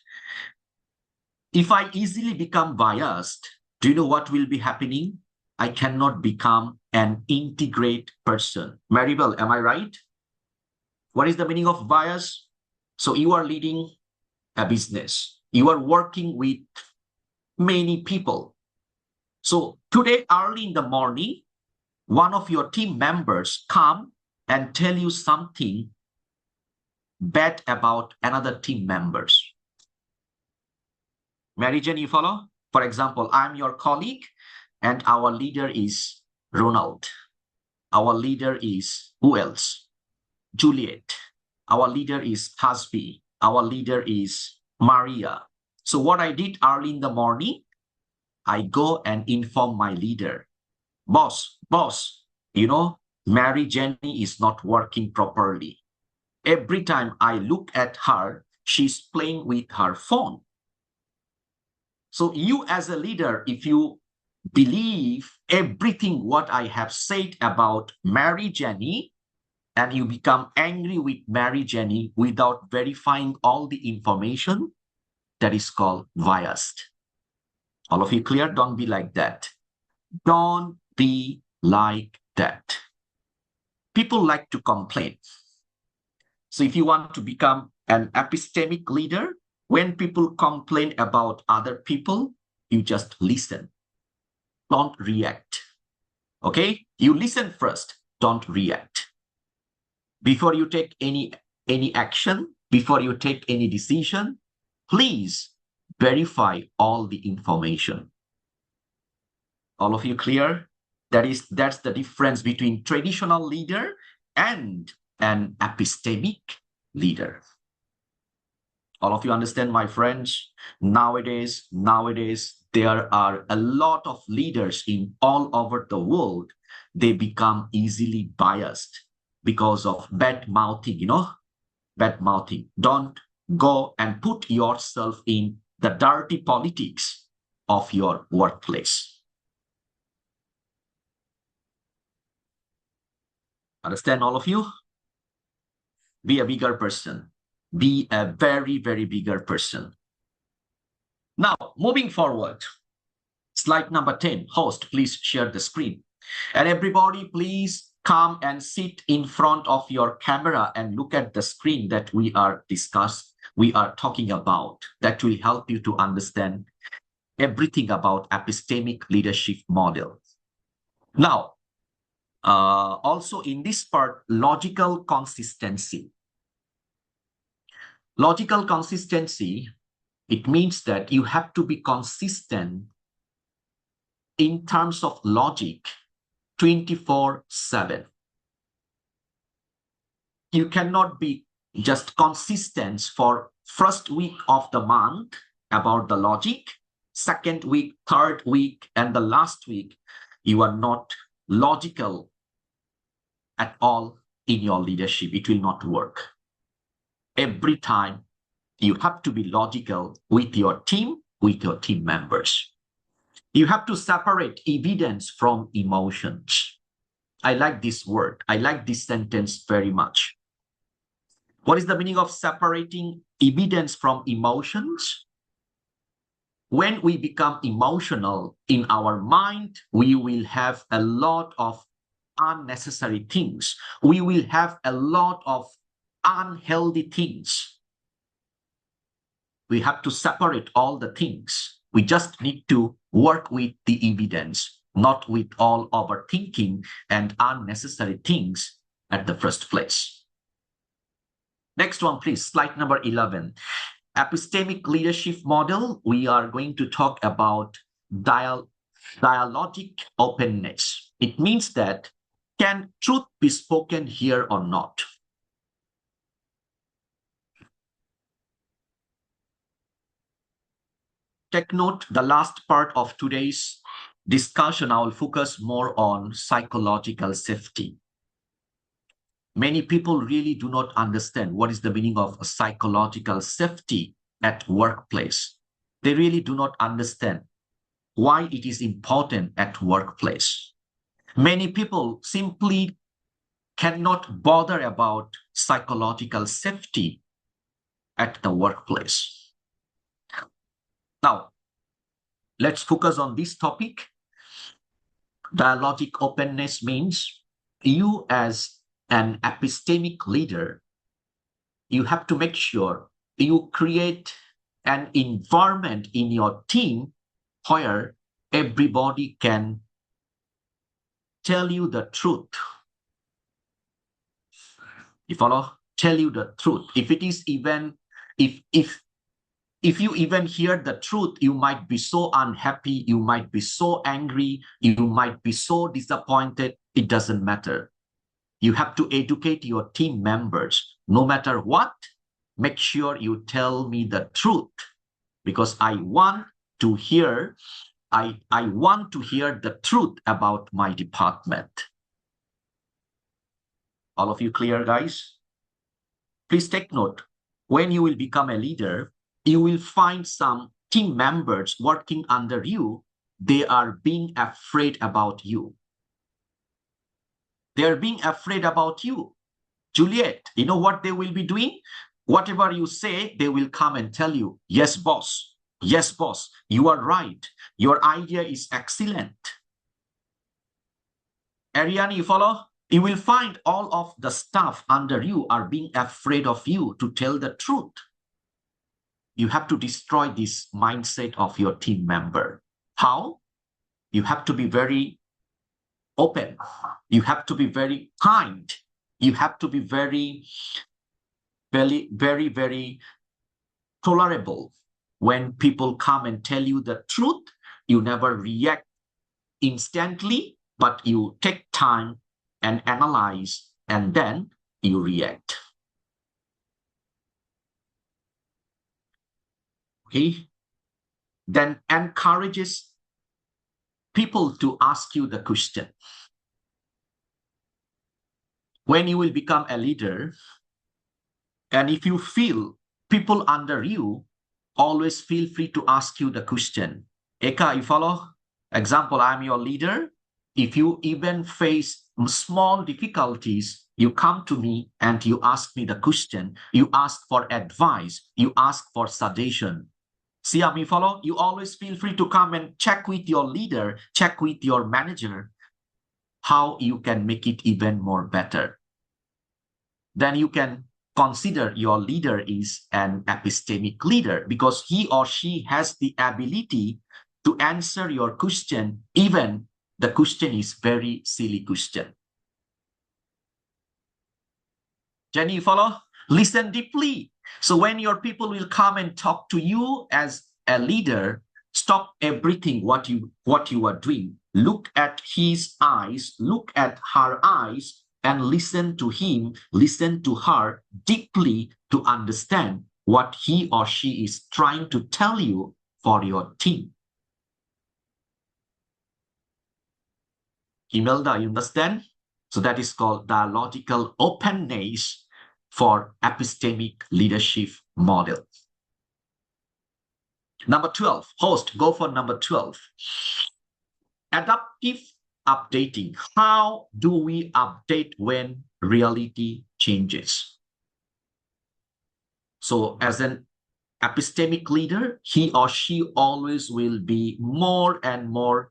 If I easily become biased, do you know what will be happening? I cannot become an integrate person. Maribel, am I right? What is the meaning of bias? So you are leading a business. You are working with many people. So today, early in the morning, one of your team members come and tell you something bad about another team members. Mary Jane, you follow? For example, I'm your colleague and our leader is Ronald. Our leader is who else? Juliet. Our leader is Hasbi. Our leader is Maria. So what I did early in the morning, I go and inform my leader. Boss, Mary Jenny is not working properly. Every time I look at her, she's playing with her phone. So you as a leader, if you believe everything what I have said about Mary Jenny, and you become angry with Mary Jenny without verifying all the information, that is called biased. All of you clear? Don't be like that. Don't be like that. People like to complain. So if you want to become an epistemic leader, when people complain about other people, you just listen. Don't react. Okay? You listen first. Don't react. Before you take any action, before you take any decision, please verify all the information. All of you clear? That's the difference between traditional leader and an epistemic leader. All of you understand, my friends? Nowadays, there are a lot of leaders in all over the world. They become easily biased because of bad mouthing, bad mouthing. Don't go and put yourself in the dirty politics of your workplace. Understand, all of you? Be a bigger person. Be a very, very bigger person. Now, moving forward, slide number 10. Host, please share the screen. And everybody, please come and sit in front of your camera and look at the screen that we are talking about. That will help you to understand everything about epistemic leadership model. Now, also in this part, logical consistency. Logical consistency, it means that you have to be consistent in terms of logic 24/7. You cannot be just consistent for first week of the month about the logic, second week, third week, and the last week, you are not logical at all in your leadership. It will not work. Every time you have to be logical with your team members. You have to separate evidence from emotions. I like this word. I like this sentence very much. What is the meaning of separating evidence from emotions? When we become emotional in our mind, we will have a lot of unnecessary things. We will have a lot of unhealthy things. We have to separate all the things. We just need to work with the evidence, not with all overthinking and unnecessary things at the first place. Next one, please. Slide number 11. Epistemic leadership model. We are going to talk about dialogic openness. It means that Can truth be spoken here or not? Take note, the last part of today's discussion, I will focus more on psychological safety. Many people really do not understand what is the meaning of psychological safety at workplace. They really do not understand why it is important at workplace. Many people simply cannot bother about psychological safety at the workplace. Now, let's focus on this topic. Dialogic openness means you as an epistemic leader, you have to make sure you create an environment in your team where everybody can tell you the truth. You follow? Tell you the truth. If it is even, if you even hear the truth, you might be so unhappy, you might be so angry, you might be so disappointed. It doesn't matter. You have to educate your team members. No matter what, make sure you tell me the truth, because I want to hear the truth about my department. All of you clear, guys? Please take note. When you will become a leader, you will find some team members working under you. They are being afraid about you. They are being afraid about you. Juliet, you know what they will be doing? Whatever you say, they will come and tell you, yes, boss. Yes, boss, you are right. Your idea is excellent. Ariane, you follow? You will find all of the staff under you are being afraid of you to tell the truth. You have to destroy this mindset of your team member. How? You have to be very open. You have to be very kind. You have to be very, very tolerable. When people come and tell you the truth, you never react instantly, but you take time and analyze, and then you react. Okay? Then encourages people to ask you the question. When you will become a leader, and if you feel people under you, always feel free to ask you the question. Eka, you follow? Example, I'm your leader. If you even face small difficulties, you come to me and you ask me the question. You ask for advice. You ask for suggestion. See how me follow? You always feel free to come and check with your leader, check with your manager, how you can make it even more better. Then you can consider your leader is an epistemic leader, because he or she has the ability to answer your question, even the question is very silly question. Jenny, you follow? Listen deeply. So when your people will come and talk to you as a leader, stop everything what you are doing. Look at his eyes, look at her eyes, and listen to him, listen to her deeply to understand what he or she is trying to tell you for your team. Imelda, you understand? So that is called dialogical openness for epistemic leadership model. Number 12, host, go for number 12. Adaptive updating. How do we update when reality changes? So as an epistemic leader, he or she always will be more and more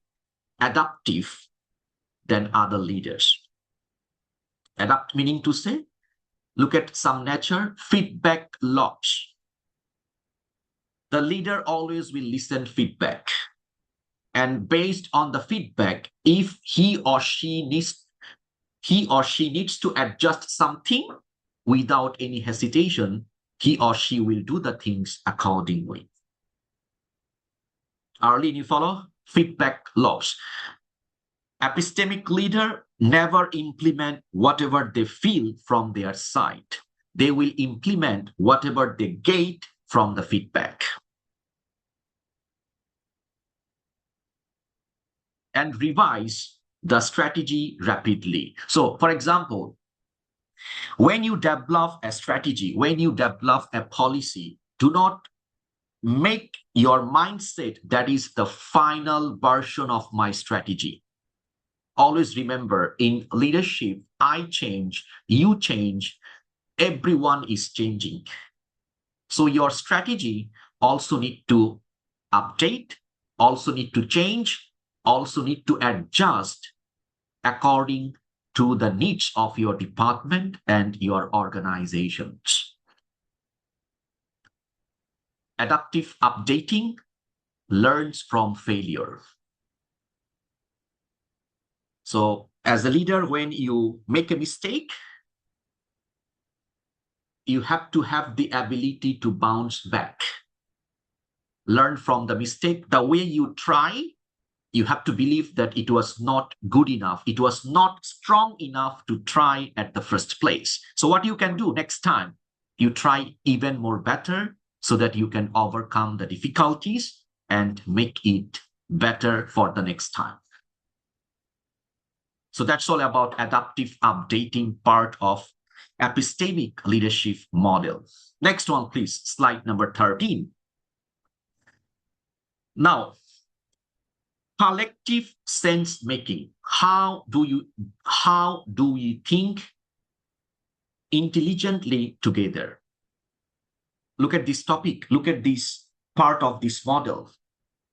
adaptive than other leaders. Adapt meaning to say, look at some nature, feedback loops. The leader always will listen feedback. And based on the feedback, if he or she needs to adjust something without any hesitation, he or she will do the things accordingly. Arlene, you follow? Feedback loops. Epistemic leader never implement whatever they feel from their side. They will implement whatever they get from the feedback. And revise the strategy rapidly. So, for example, when you develop a strategy, when you develop a policy, do not make your mindset that is the final version of my strategy. Always remember, in leadership, I change, you change, everyone is changing. So your strategy also need to update, also need to change, also need to adjust according to the needs of your department and your organizations. Adaptive updating learns from failure. So as a leader, when you make a mistake, you have to have the ability to bounce back. Learn from the mistake. The way you try, you have to believe that it was not good enough. It was not strong enough to try at the first place. So what you can do next time, you try even more better so that you can overcome the difficulties and make it better for the next time. So that's all about adaptive updating part of epistemic leadership model. Next one, please. Slide number 13. Now, collective sense making. How do we think intelligently together? Look at this topic. Look at this part of this model,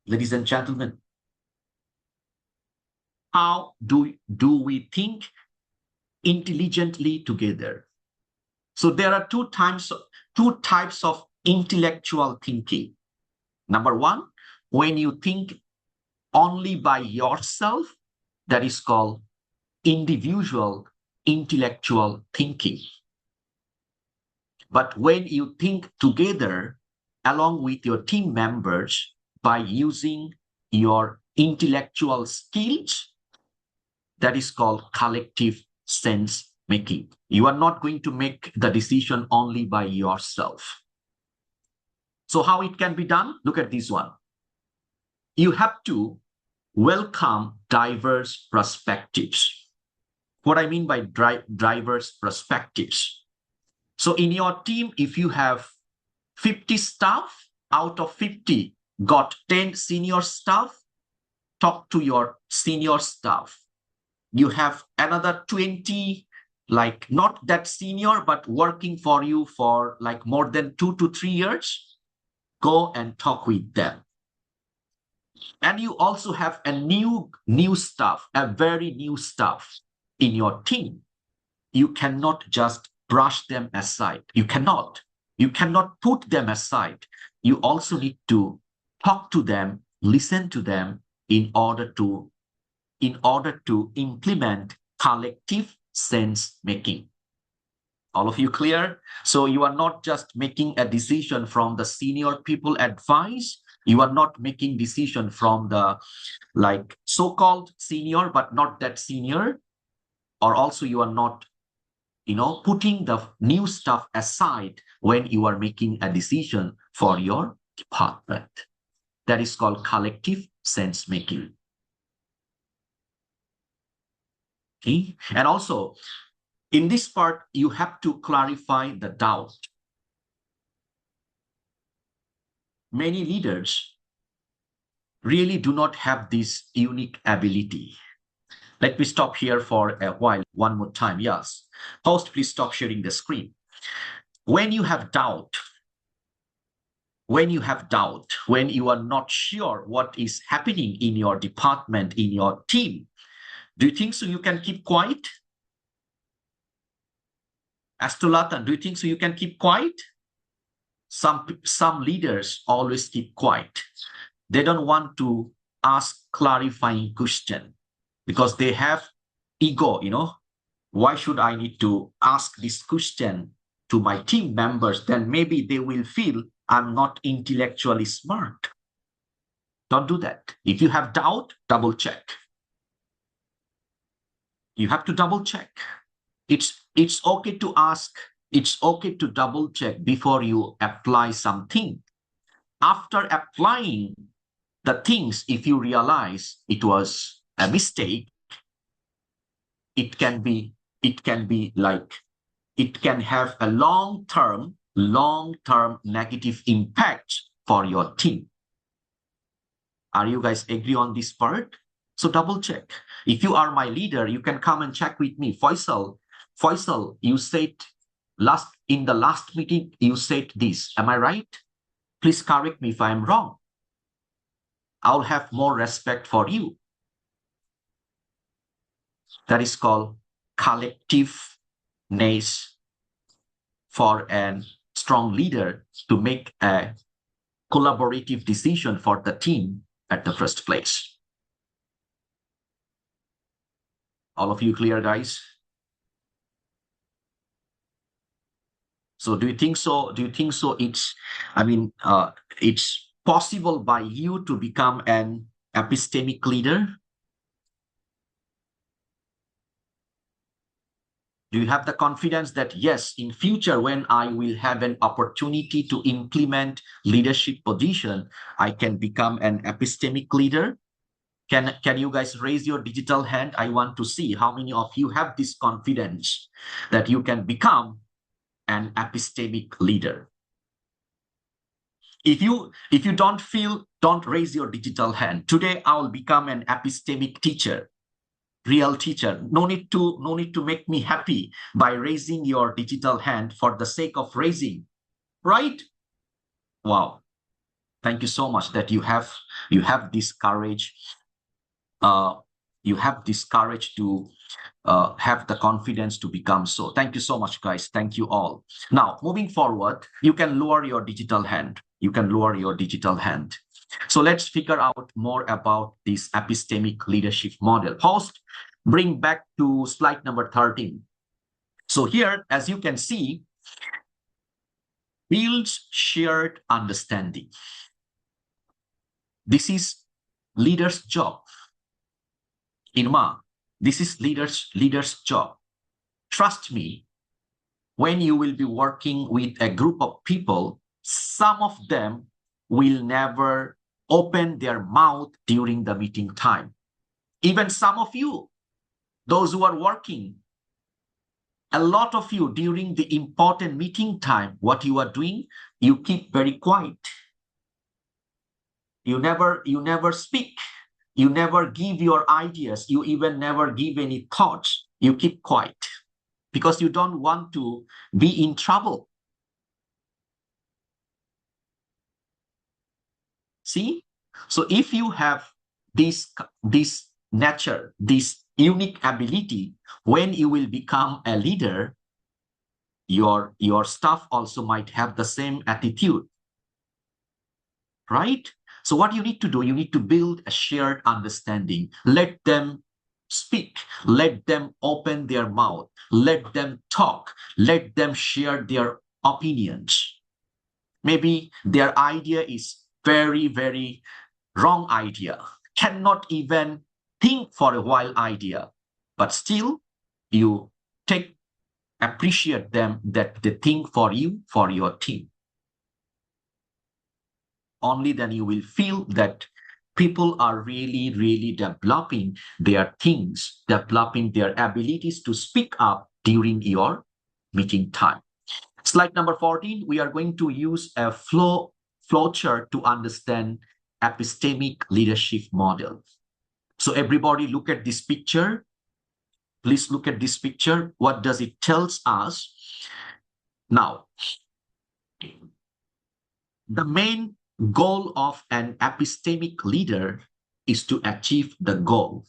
ladies and gentlemen. How do we think intelligently together? So there are two types of intellectual thinking. Number one, when you think only by yourself, that is called individual intellectual thinking. But when you think together along with your team members by using your intellectual skills, that is called collective sense making. You are not going to make the decision only by yourself. So how it can be done? Look at this one. You have to welcome diverse perspectives. What I mean by diverse perspectives. So in your team, if you have 50 staff, out of 50 got 10 senior staff, talk to your senior staff. You have another 20, like not that senior, but working for you for like more than 2 to 3 years. Go and talk with them. And you also have a new staff, a very new staff in your team. You cannot just brush them aside. You cannot put them aside. You also need to talk to them, listen to them in order to implement collective sense making. All of you clear? So you are not just making a decision from the senior people advice. You are not making decision from the like so-called senior, but not that senior. Or also you are not, putting the new stuff aside when you are making a decision for your department. That is called collective sense making. Okay. And also, in this part, you have to clarify the doubt. Many leaders really do not have this unique ability. Let me stop here for a while, one more time. Yes. Host, please stop sharing the screen. When you have doubt, when you are not sure what is happening in your department, in your team, do you think so you can keep quiet? Astulatan, do you think so you can keep quiet? Some leaders always keep quiet. They don't want to ask clarifying question because they have ego, Why should I need to ask this question to my team members? Then maybe they will feel I'm not intellectually smart. Don't do that. If you have doubt, double check. You have to double check. It's okay to ask. It's okay to double check before you apply something. After applying the things, if you realize it was a mistake, it can be like, it can have a long-term negative impact for your team. Are you guys agree on this part? So double check. If you are my leader, you can come and check with me. Faisal, you said in the last meeting, you said this. Am I right? Please correct me if I am wrong. I'll have more respect for you. That is called collectiveness for a strong leader to make a collaborative decision for the team at the first place. All of you clear, guys? So do you think so? It's possible by you to become an epistemic leader? Do you have the confidence that, yes, in future, when I will have an opportunity to implement leadership position, I can become an epistemic leader? Can you guys raise your digital hand? I want to see how many of you have this confidence that you can become an epistemic leader. If you don't feel, don't raise your digital hand. Today, I'll become an epistemic teacher. Real teacher. No need to make me happy by raising your digital hand for the sake of raising, right? Wow, thank you so much that you have this courage. You have this courage to have the confidence to become so. Thank you so much, guys. Thank you all. Now, moving forward, you can lower your digital hand. So let's figure out more about this epistemic leadership model. Host, bring back to slide number 13. So here, as you can see, builds shared understanding. This is leader's job. Irma, this is leader's job. Trust me, when you will be working with a group of people, some of them will never open their mouth during the meeting time. Even some of you, those who are working, a lot of you during the important meeting time, what you are doing, you keep very quiet. You never speak. You never give your ideas. You even never give any thoughts. You keep quiet because you don't want to be in trouble. See? So if you have this nature, this unique ability, when you will become a leader, your staff also might have the same attitude, right? So what you need to do, you need to build a shared understanding. Let them speak. Let them open their mouth. Let them talk. Let them share their opinions. Maybe their idea is very, very wrong idea. Cannot even think for a while idea. But still, you appreciate them that they think for you, for your team. Only then you will feel that people are really, really developing their things, developing their abilities to speak up during your meeting time. Slide number 14, we are going to use a flow chart to understand epistemic leadership model. So everybody look at this picture. Please look at this picture. What does it tells us? Now, the main goal of an epistemic leader is to achieve the goal.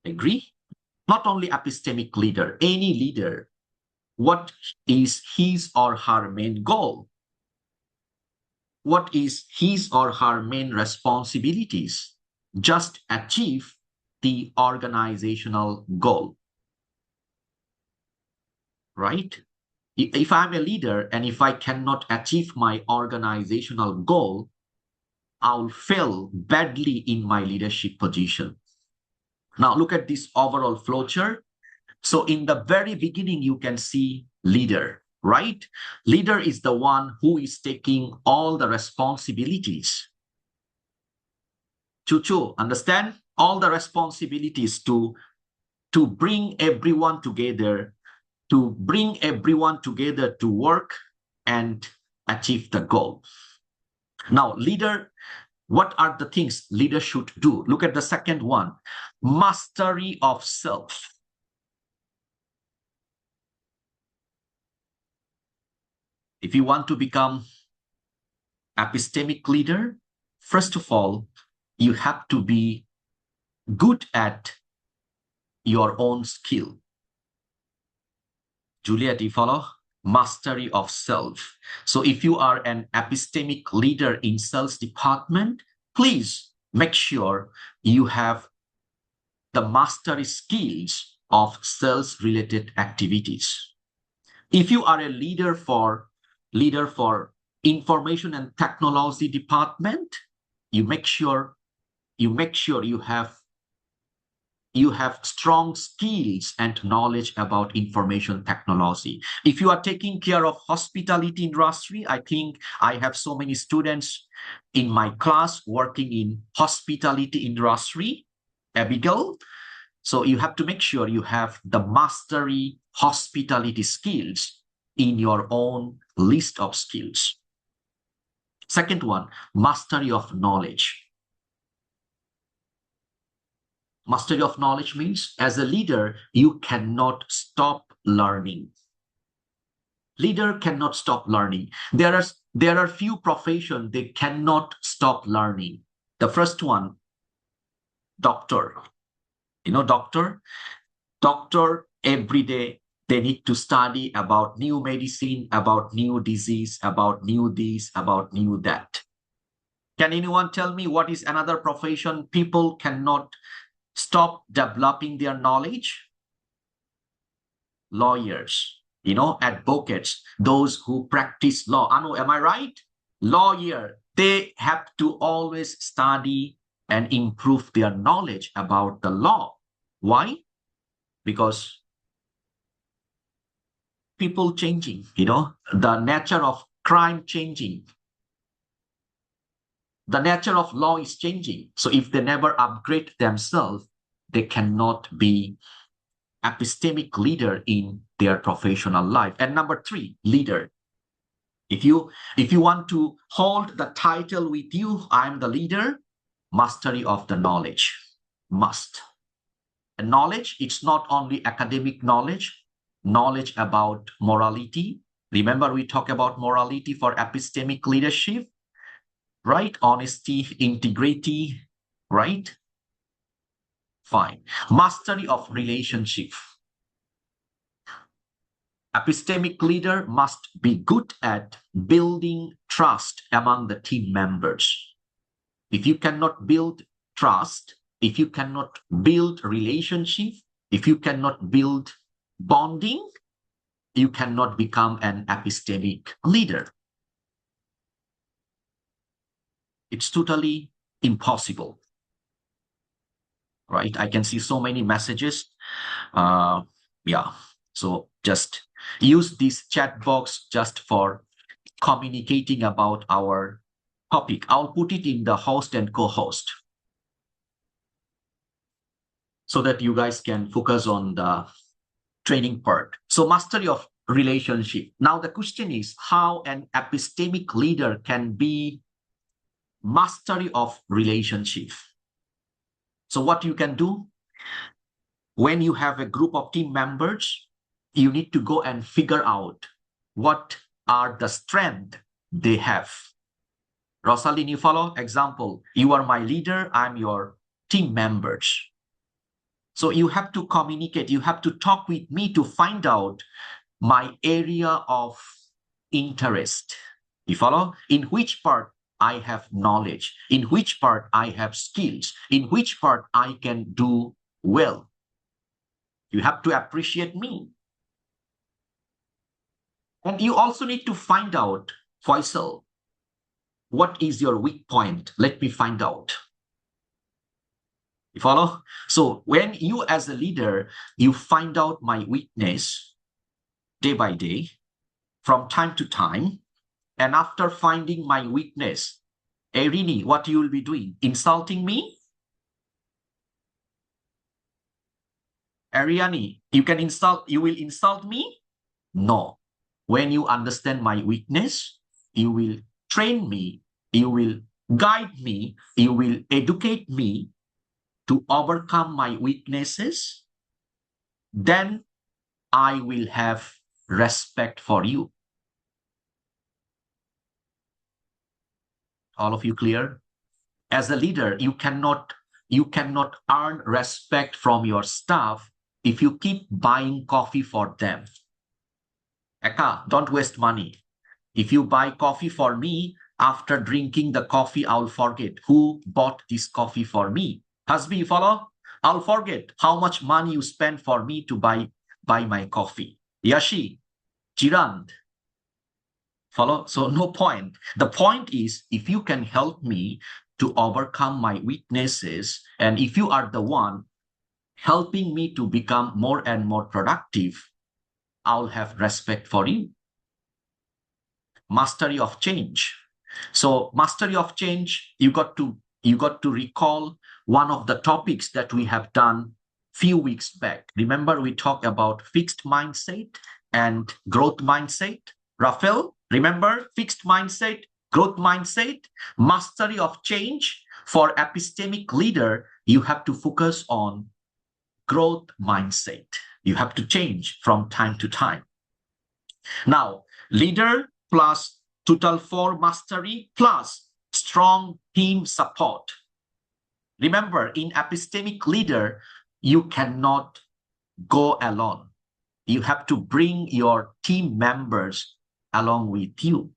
Agree? Not only epistemic leader, any leader, what is his or her main goal? What is his or her main responsibilities? Just achieve the organizational goal, right? If I'm a leader and if I cannot achieve my organizational goal, I'll fail badly in my leadership position. Now look at this overall flowchart. So in the very beginning, you can see leader, right? Leader is the one who is taking all the responsibilities. Chuchu, understand? All the responsibilities to bring everyone together, to bring everyone together to work and achieve the goal. Now, leader, what are the things leader should do? Look at the second one, mastery of self. If you want to become epistemic leader, first of all, you have to be good at your own skill. Juliet, you follow? Mastery of self. So if you are an epistemic leader in sales department, please make sure you have the mastery skills of sales related activities. If you are a leader for information and technology department, you make sure you have strong skills and knowledge about information technology. If you are taking care of hospitality industry, I think I have so many students in my class working in hospitality industry, Abigail. So you have to make sure you have the mastery hospitality skills in your own list of skills. Second one, mastery of knowledge. Mastery of knowledge means as a leader, you cannot stop learning. Leader cannot stop learning. There are few professions they cannot stop learning. The first one, doctor. You know, doctor every day they need to study about new medicine, about new disease, about new this, about new that. Can anyone tell me what is another profession people cannot stop developing their knowledge? Lawyers, advocates, those who practice law. Anu, am I right? Lawyer, they have to always study and improve their knowledge about the law. Why? Because people changing, the nature of crime changing. The nature of law is changing. So if they never upgrade themselves, they cannot be epistemic leader in their professional life. And number 3, leader. If you want to hold the title with you, I'm the leader, mastery of the knowledge, must. And knowledge, it's not only academic knowledge about morality. Remember, we talk about morality for epistemic leadership, right? Honesty, integrity, right? Fine. Mastery of relationship. Epistemic leader must be good at building trust among the team members. If you cannot build trust, if you cannot build relationship, if you cannot build bonding, you cannot become an epistemic leader. It's totally impossible, right? I can see so many messages. So just use this chat box just for communicating about our topic. I'll put it in the host and co-host so that you guys can focus on the training part. So mastery of relationship. Now the question is how an epistemic leader can be mastery of relationship. So what you can do when you have a group of team members, you need to go and figure out what are the strengths they have. Rosaline, you follow? Example, you are my leader, I'm your team members. So you have to communicate, you have to talk with me to find out my area of interest. You follow? In which part I have knowledge, in which part I have skills, in which part I can do well. You have to appreciate me. And you also need to find out, Faisal, what is your weak point? Let me find out. You follow? So when you as a leader, you find out my weakness day by day, from time to time, and after finding my weakness, Erini, what you will be doing? Insulting me? Ariani, you will insult me? No. When you understand my weakness, you will train me, you will guide me, you will educate me to overcome my weaknesses, then I will have respect for you. All of you clear? As a leader, you cannot earn respect from your staff if you keep buying coffee for them. Eka, don't waste money. If you buy coffee for me, after drinking the coffee, I'll forget who bought this coffee for me. Hasbi, you follow? I'll forget how much money you spent for me to buy my coffee. Yashi, Chirand, follow? So no point. The point is, if you can help me to overcome my weaknesses, and if you are the one helping me to become more and more productive, I'll have respect for you. Mastery of change. So mastery of change, you got to recall one of the topics that we have done few weeks back. Remember, we talked about fixed mindset and growth mindset. Rafael, remember fixed mindset, growth mindset, mastery of change. For epistemic leader, you have to focus on growth mindset. You have to change from time to time. Now, leader plus total 4 mastery plus strong team support. Remember, in epistemic leader, you cannot go alone. You have to bring your team members along with you.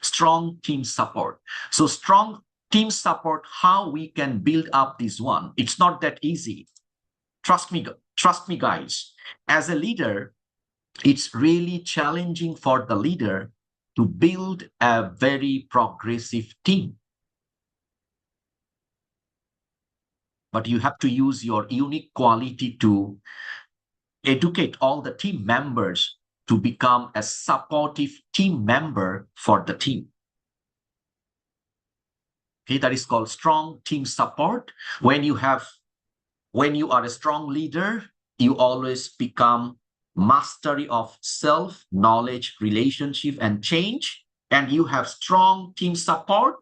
Strong team support. So strong team support, how we can build up this one. It's not that easy. Trust me, guys. As a leader, it's really challenging for the leader to build a very progressive team. But you have to use your unique quality to educate all the team members to become a supportive team member for the team. Okay, that is called strong team support. When you are a strong leader, you always become mastery of self, knowledge, relationship, and change, and you have strong team support,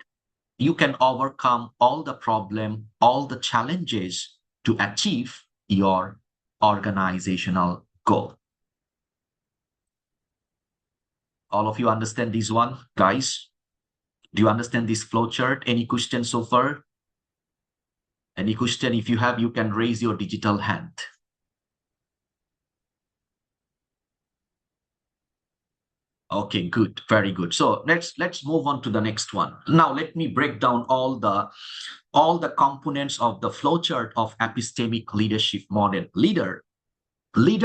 you can overcome all the problem, all the challenges to achieve your organizational goal. All of you understand this one, guys? Do you understand this flowchart? Any questions so far? Any question? If you have, you can raise your digital hand. Okay, good, very good. So let's move on to the next one. Now let me break down all the components of the flowchart of epistemic leadership model. Leader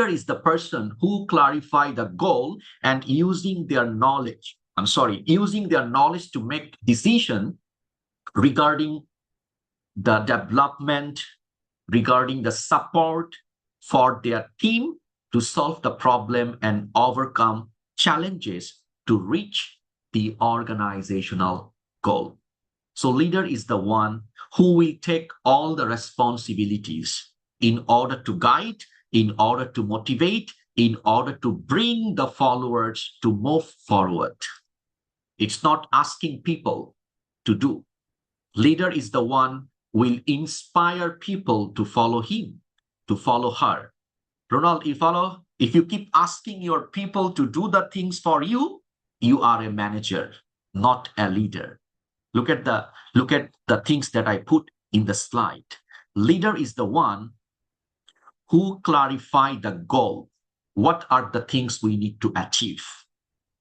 is the person who clarify the goal and using their knowledge to make decision regarding the development, regarding the support for their team to solve the problem and overcome challenges to reach the organizational goal. So leader is the one who will take all the responsibilities in order to guide, in order to motivate, in order to bring the followers to move forward. It's not asking people to do. Leader is the one who will inspire people to follow him, to follow her. Ronald, you follow? If you keep asking your people to do the things for you, you are a manager, not a leader. Look at the things that I put in the slide. Leader is the one who clarify the goal. What are the things we need to achieve?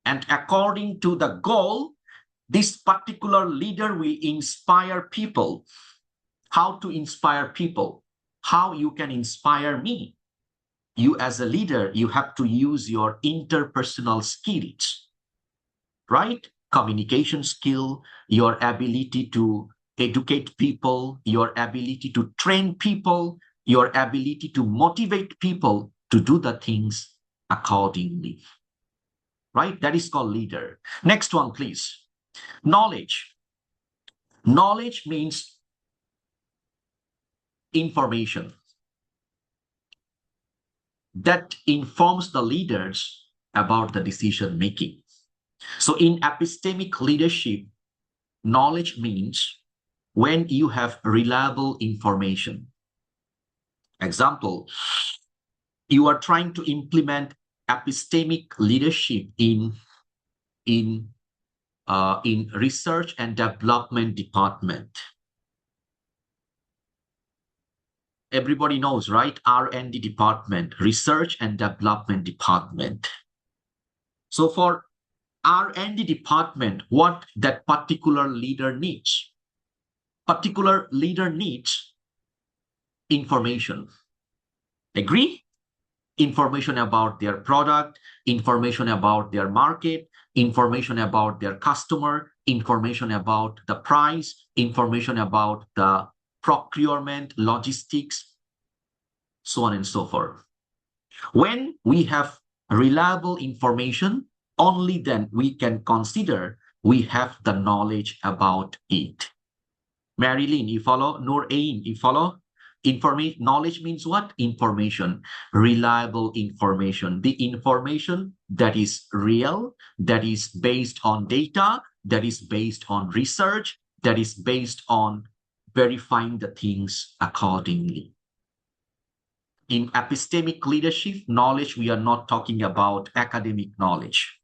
And according to the goal, this particular leader will inspire people. How to inspire people? How you can inspire me? You as a leader, you have to use your interpersonal skills, right? Communication skill, your ability to educate people, your ability to train people, your ability to motivate people to do the things accordingly. Right? That is called leader. Next one, please. Knowledge. Knowledge means information that informs the leaders about the decision making. So in epistemic leadership, knowledge means when you have reliable information. Example, you are trying to implement epistemic leadership in research and development department. Everybody knows, right? R&D department, research and development department. So for R&D department, what that particular leader needs? Particular leader needs information. Agree? Information about their product, information about their market, information about their customer, information about the price, information about the procurement, logistics, so on and so forth. When we have reliable information, only then we can consider we have the knowledge about it. Marilyn, you follow? Noor Ain, you follow? Knowledge means what? Information, reliable information. The information that is real, that is based on data, that is based on research, that is based on verifying the things accordingly. In epistemic leadership knowledge, we are not talking about academic knowledge.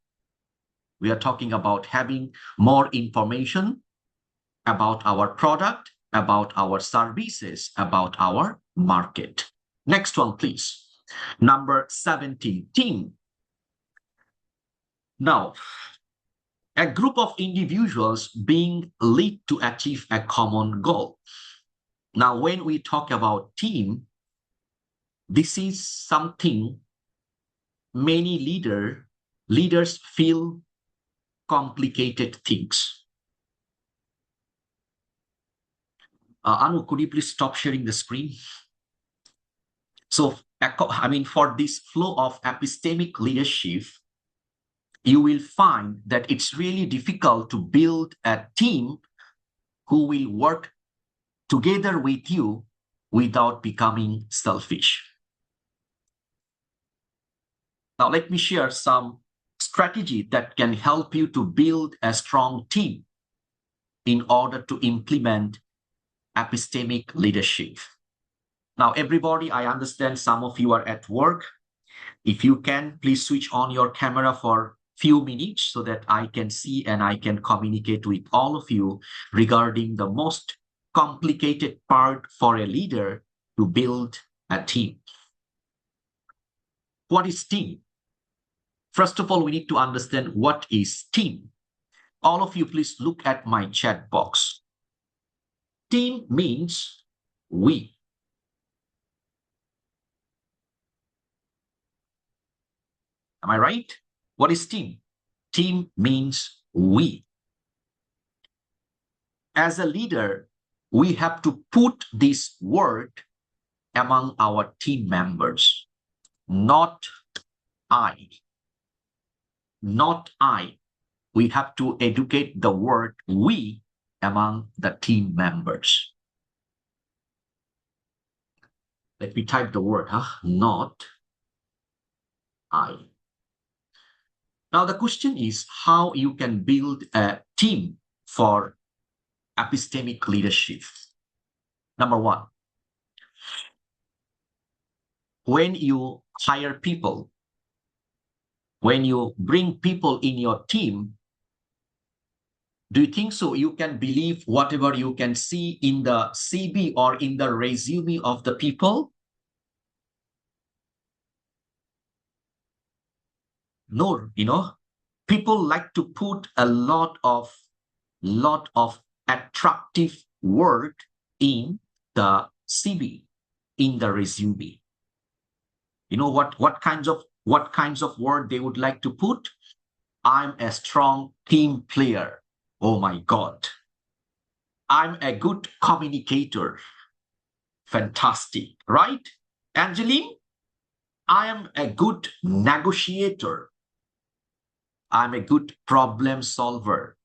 We are talking about having more information about our product, about our services, about our market. Next one, please. Number 17, team. Now, a group of individuals being led to achieve a common goal. Now, when we talk about team, this is something many leaders feel complicated things. Anu, could you please stop sharing the screen? So, for this flow of epistemic leadership, you will find that it's really difficult to build a team who will work together with you without becoming selfish. Now, let me share some strategy that can help you to build a strong team in order to implement epistemic leadership. Now, everybody, I understand some of you are at work. If you can, please switch on your camera for few minutes so that I can see and I can communicate with all of you regarding the most complicated part for a leader to build a team. What is team? First of all, we need to understand what is team. All of you, please look at my chat box. Team means we. Am I right? What is team? Team means we. As a leader, we have to put this word among our team members, not I. Not I. We have to educate the word we among the team members. Let me type the word, not I. Now, the question is how you can build a team for epistemic leadership. Number one, when you hire people, when you bring people in your team, do you think so you can believe whatever you can see in the CV or in the resume of the people? No, people like to put a lot of attractive word in the CV, in the resume. You know what kinds of word they would like to put? I'm a strong team player. Oh my God. I'm a good communicator. Fantastic, right? Angeline, I am a good negotiator. I'm a good problem solver.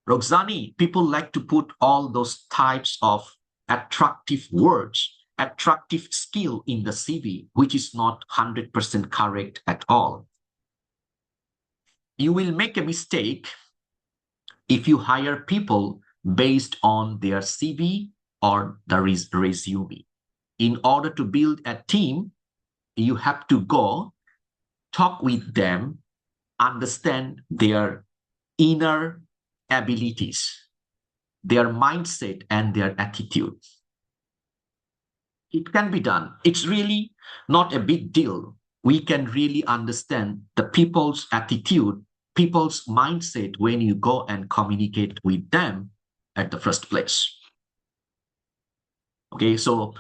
Roxani, people like to put all those types of attractive words, attractive skill in the CV, which is not 100% correct at all. You will make a mistake if you hire people based on their CV or the resume. In order to build a team, you have to go talk with them, understand their inner abilities, their mindset, and their attitude. It can be done. It's really not a big deal. We can really understand the people's attitude, people's mindset when you go and communicate with them at the first place. Okay, so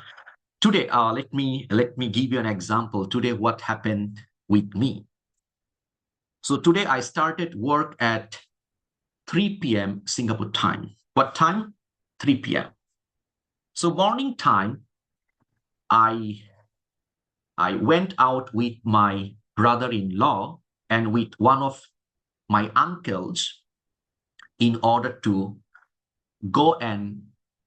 today, let me give you an example. Today, what happened with me? So today I started work at 3 p.m. Singapore time. What time? 3 p.m. So morning time, I went out with my brother-in-law and with one of my uncles in order to go and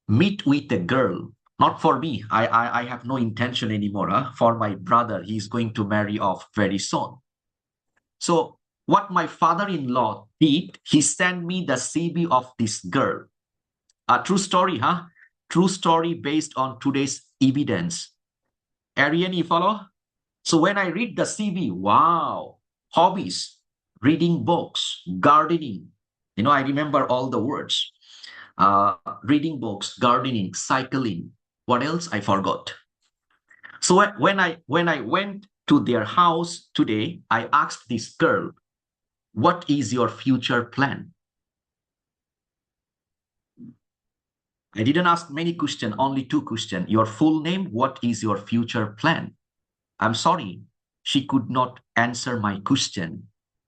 meet with a girl. Not for me. I have no intention anymore. For my brother, he's going to marry off very soon. So what my father-in-law did, he sent me the CV of this girl. A true story, huh? True story based on today's evidence. Ariane, you follow? So when I read the CV, wow, hobbies, reading books, gardening. I remember all the words. Reading books, gardening, cycling. What else? I forgot. So when I went to their house today, I asked this girl, what is your future plan? I didn't ask many questions, only 2 questions. Your full name, what is your future plan? I'm sorry, she could not answer my question.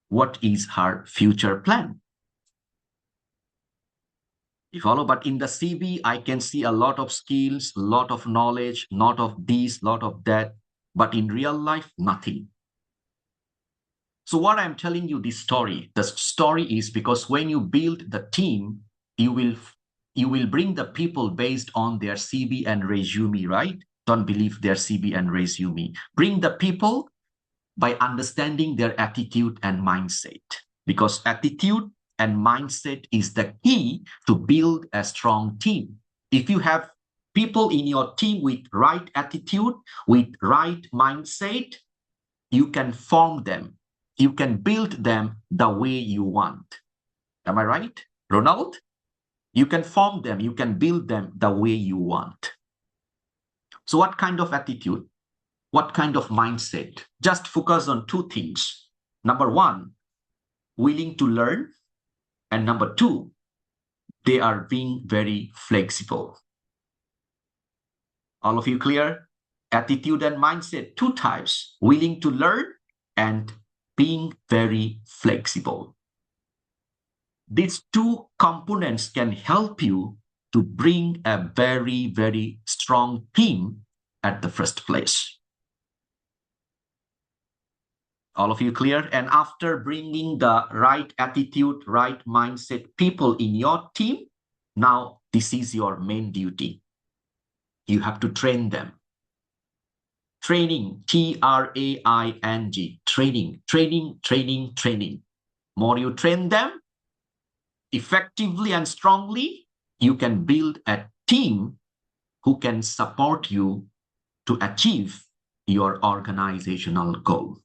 What is her future plan? You follow? But in the CV, I can see a lot of skills, a lot of knowledge, lot of this, lot of that. But in real life, nothing. So what I'm telling you this story, the story is because when you build the team, you will bring the people based on their CV and resume, right? Don't believe their CV and resume. Bring the people by understanding their attitude and mindset, because attitude and mindset is the key to build a strong team. If you have people in your team with right attitude, with right mindset, you can form them. You can build them the way you want. Am I right, Ronald? You can form them, you can build them the way you want. So what kind of attitude? What kind of mindset? Just focus on 2 things. Number 1, willing to learn. And number 2, they are being very flexible. All of you clear? Attitude and mindset, 2 types, willing to learn and being very flexible. These 2 components can help you to bring a very, very strong team at the first place. All of you clear? And after bringing the right attitude, right mindset people in your team, now this is your main duty. You have to train them. Training, T-R-A-I-N-G, training, training, training, training. More you train them effectively and strongly, you can build a team who can support you to achieve your organizational goal.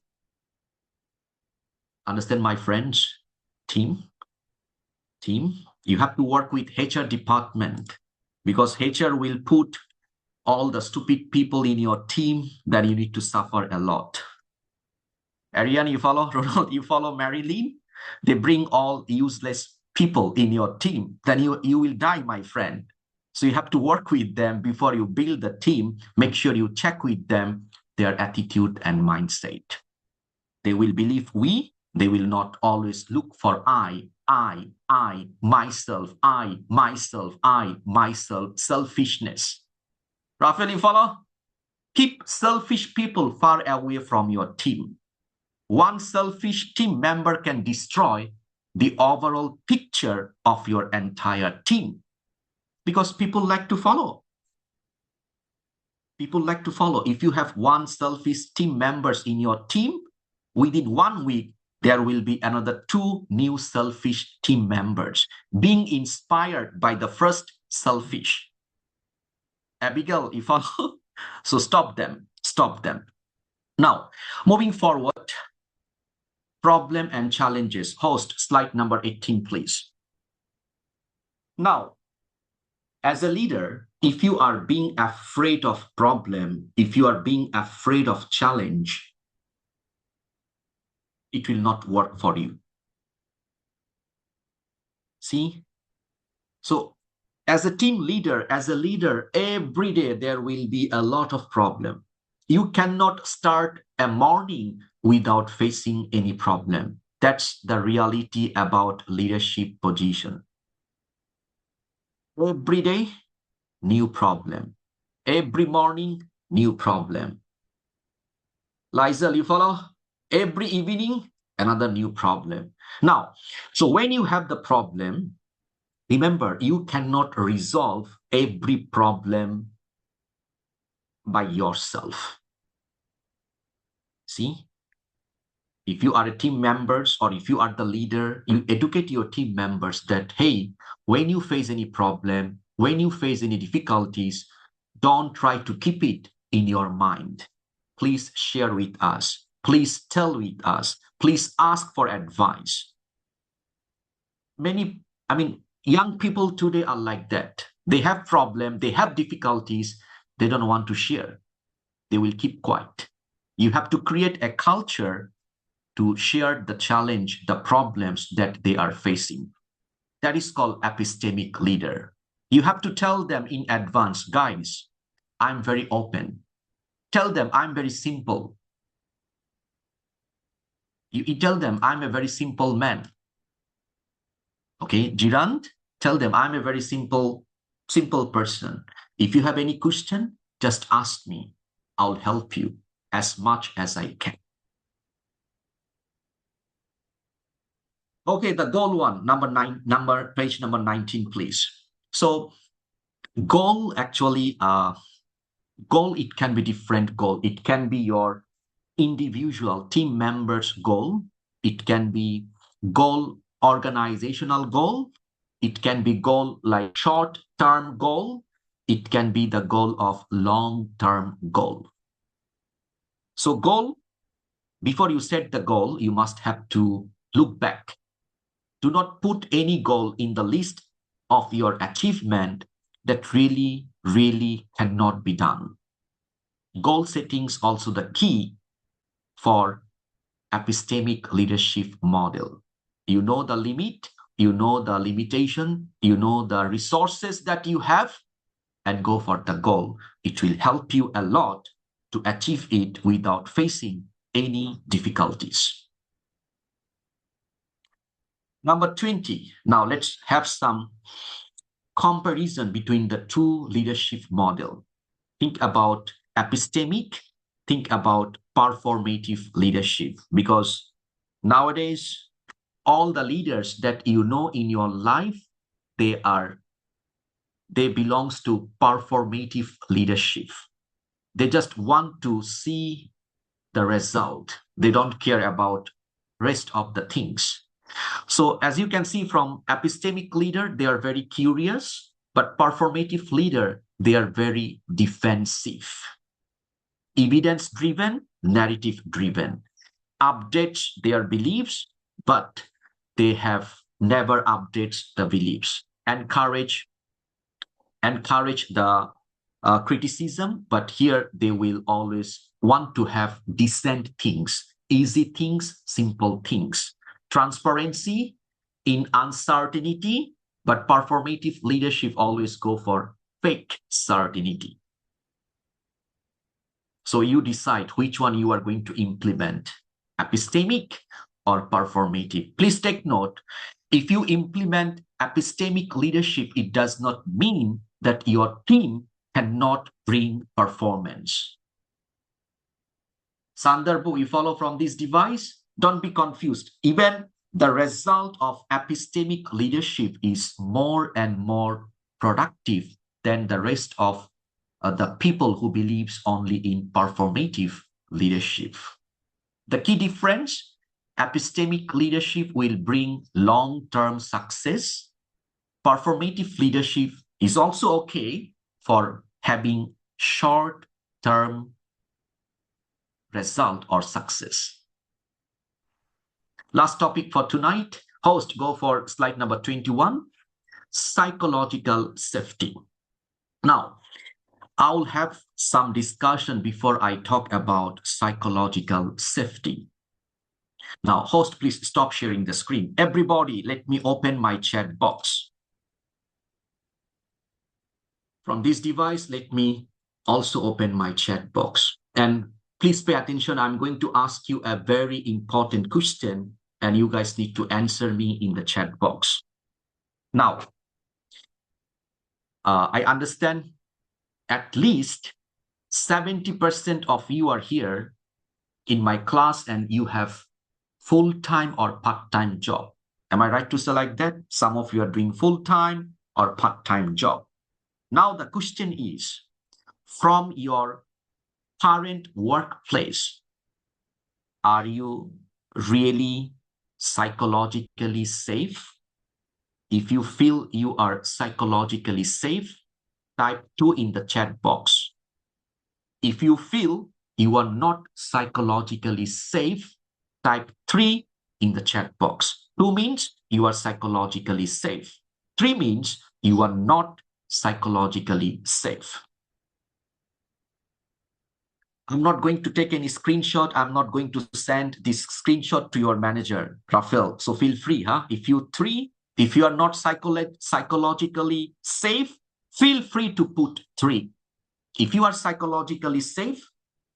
Understand, my friends? Team, you have to work with HR department, because HR will put all the stupid people in your team that you need to suffer a lot. Ariane, you follow? Ronald, you follow? Marilyn? They bring all useless people in your team. Then you will die, my friend. So you have to work with them before you build the team. Make sure you check with them their attitude and mindset. They will believe we. They will not always look for I. myself, myself, selfishness. Raphael, you follow? Keep selfish people far away from your team. One selfish team member can destroy the overall picture of your entire team because people like to follow. People like to follow. If you have one selfish team members in your team, within 1 week, there will be another 2 new selfish team members being inspired by the first selfish. Abigail, you follow? So stop them. Stop them. Now, moving forward, problem and challenges. Host, slide number 18, please. Now, as a leader, if you are being afraid of problem, if you are being afraid of challenge, it will not work for you. See? So as a team leader, every day there will be a lot of problem. You cannot start a morning without facing any problem. That's the reality about leadership position. Every day, new problem. Every morning, new problem. Liza, you follow? Every evening, another new problem. Now, so when you have the problem, remember, you cannot resolve every problem by yourself. See? If you are a team members or if you are the leader, you educate your team members that, hey, when you face any problem, when you face any difficulties, don't try to keep it in your mind. Please share with us. Please tell with us. Please ask for advice. Young people today are like that. They have problems, they have difficulties, they don't want to share. They will keep quiet. You have to create a culture to share the challenge, the problems that they are facing. That is called epistemic leader. You have to tell them in advance, guys, I'm very open. Tell them I'm very simple. You tell them I'm a very simple man. Okay, Jirand, tell them I'm a very simple person. If you have any question, just ask me. I'll help you as much as I can. Okay, the goal one, page number 19, please. So goal actually, goal, it can be different goal. It can be your individual team members goal. It can be goal, organizational goal. It can be goal like short-term goal. It can be the goal of long-term goal. So goal, before you set the goal, you must have to look back. Do not put any goal in the list of your achievement that really, really cannot be done. Goal setting is also the key for epistemic leadership model. You know the limit, you know the limitation, you know the resources that you have, and go for the goal. It will help you a lot to achieve it without facing any difficulties. Number 20. Now let's have some comparison between the two leadership models. Think about epistemic, think about performative leadership, because nowadays all the leaders that you know in your life, they belongs to performative leadership. They just want to see the result. They don't care about rest of the things. So as you can see from epistemic leader, they are very curious, but performative leader, they are very defensive. Evidence-driven, narrative-driven. Updates their beliefs, but they have never updates the beliefs. Encourage the criticism, but here they will always want to have decent things, easy things, simple things. Transparency in uncertainty, but performative leadership always go for fake certainty. So you decide which one you are going to implement, epistemic or performative. Please take note, If you implement epistemic leadership, it does not mean that your team cannot bring performance. Sandarbhu, you follow from this device? Don't be confused. Even the result of epistemic leadership is more and more productive than the rest of the people who believes only in performative leadership. The key difference, epistemic leadership will bring long-term success. Performative leadership is also okay for having short-term result or success. Last topic for tonight. Host, go for slide number 21, psychological safety. Now, I'll have some discussion before I talk about psychological safety. Now, host, please stop sharing the screen. Everybody, let me open my chat box. From this device, let me also open my chat box. And please pay attention. I'm going to ask you a very important question, and you guys need to answer me in the chat box. Now, I understand at least 70% of you are here in my class and you have full-time or part-time job. Am I right to say like that? Some of you are doing full-time or part-time job. Now the question is, from your current workplace, are you really psychologically safe? If you feel you are psychologically safe, type 2 in the chat box. If you feel you are not psychologically safe, type 3 in the chat box. 2 means you are psychologically safe. 3 means you are not psychologically safe. I'm not going to take any screenshot. I'm not going to send this screenshot to your manager, Rafael. So feel free, huh? If you are not psychologically safe, feel free to put 3. If you are psychologically safe,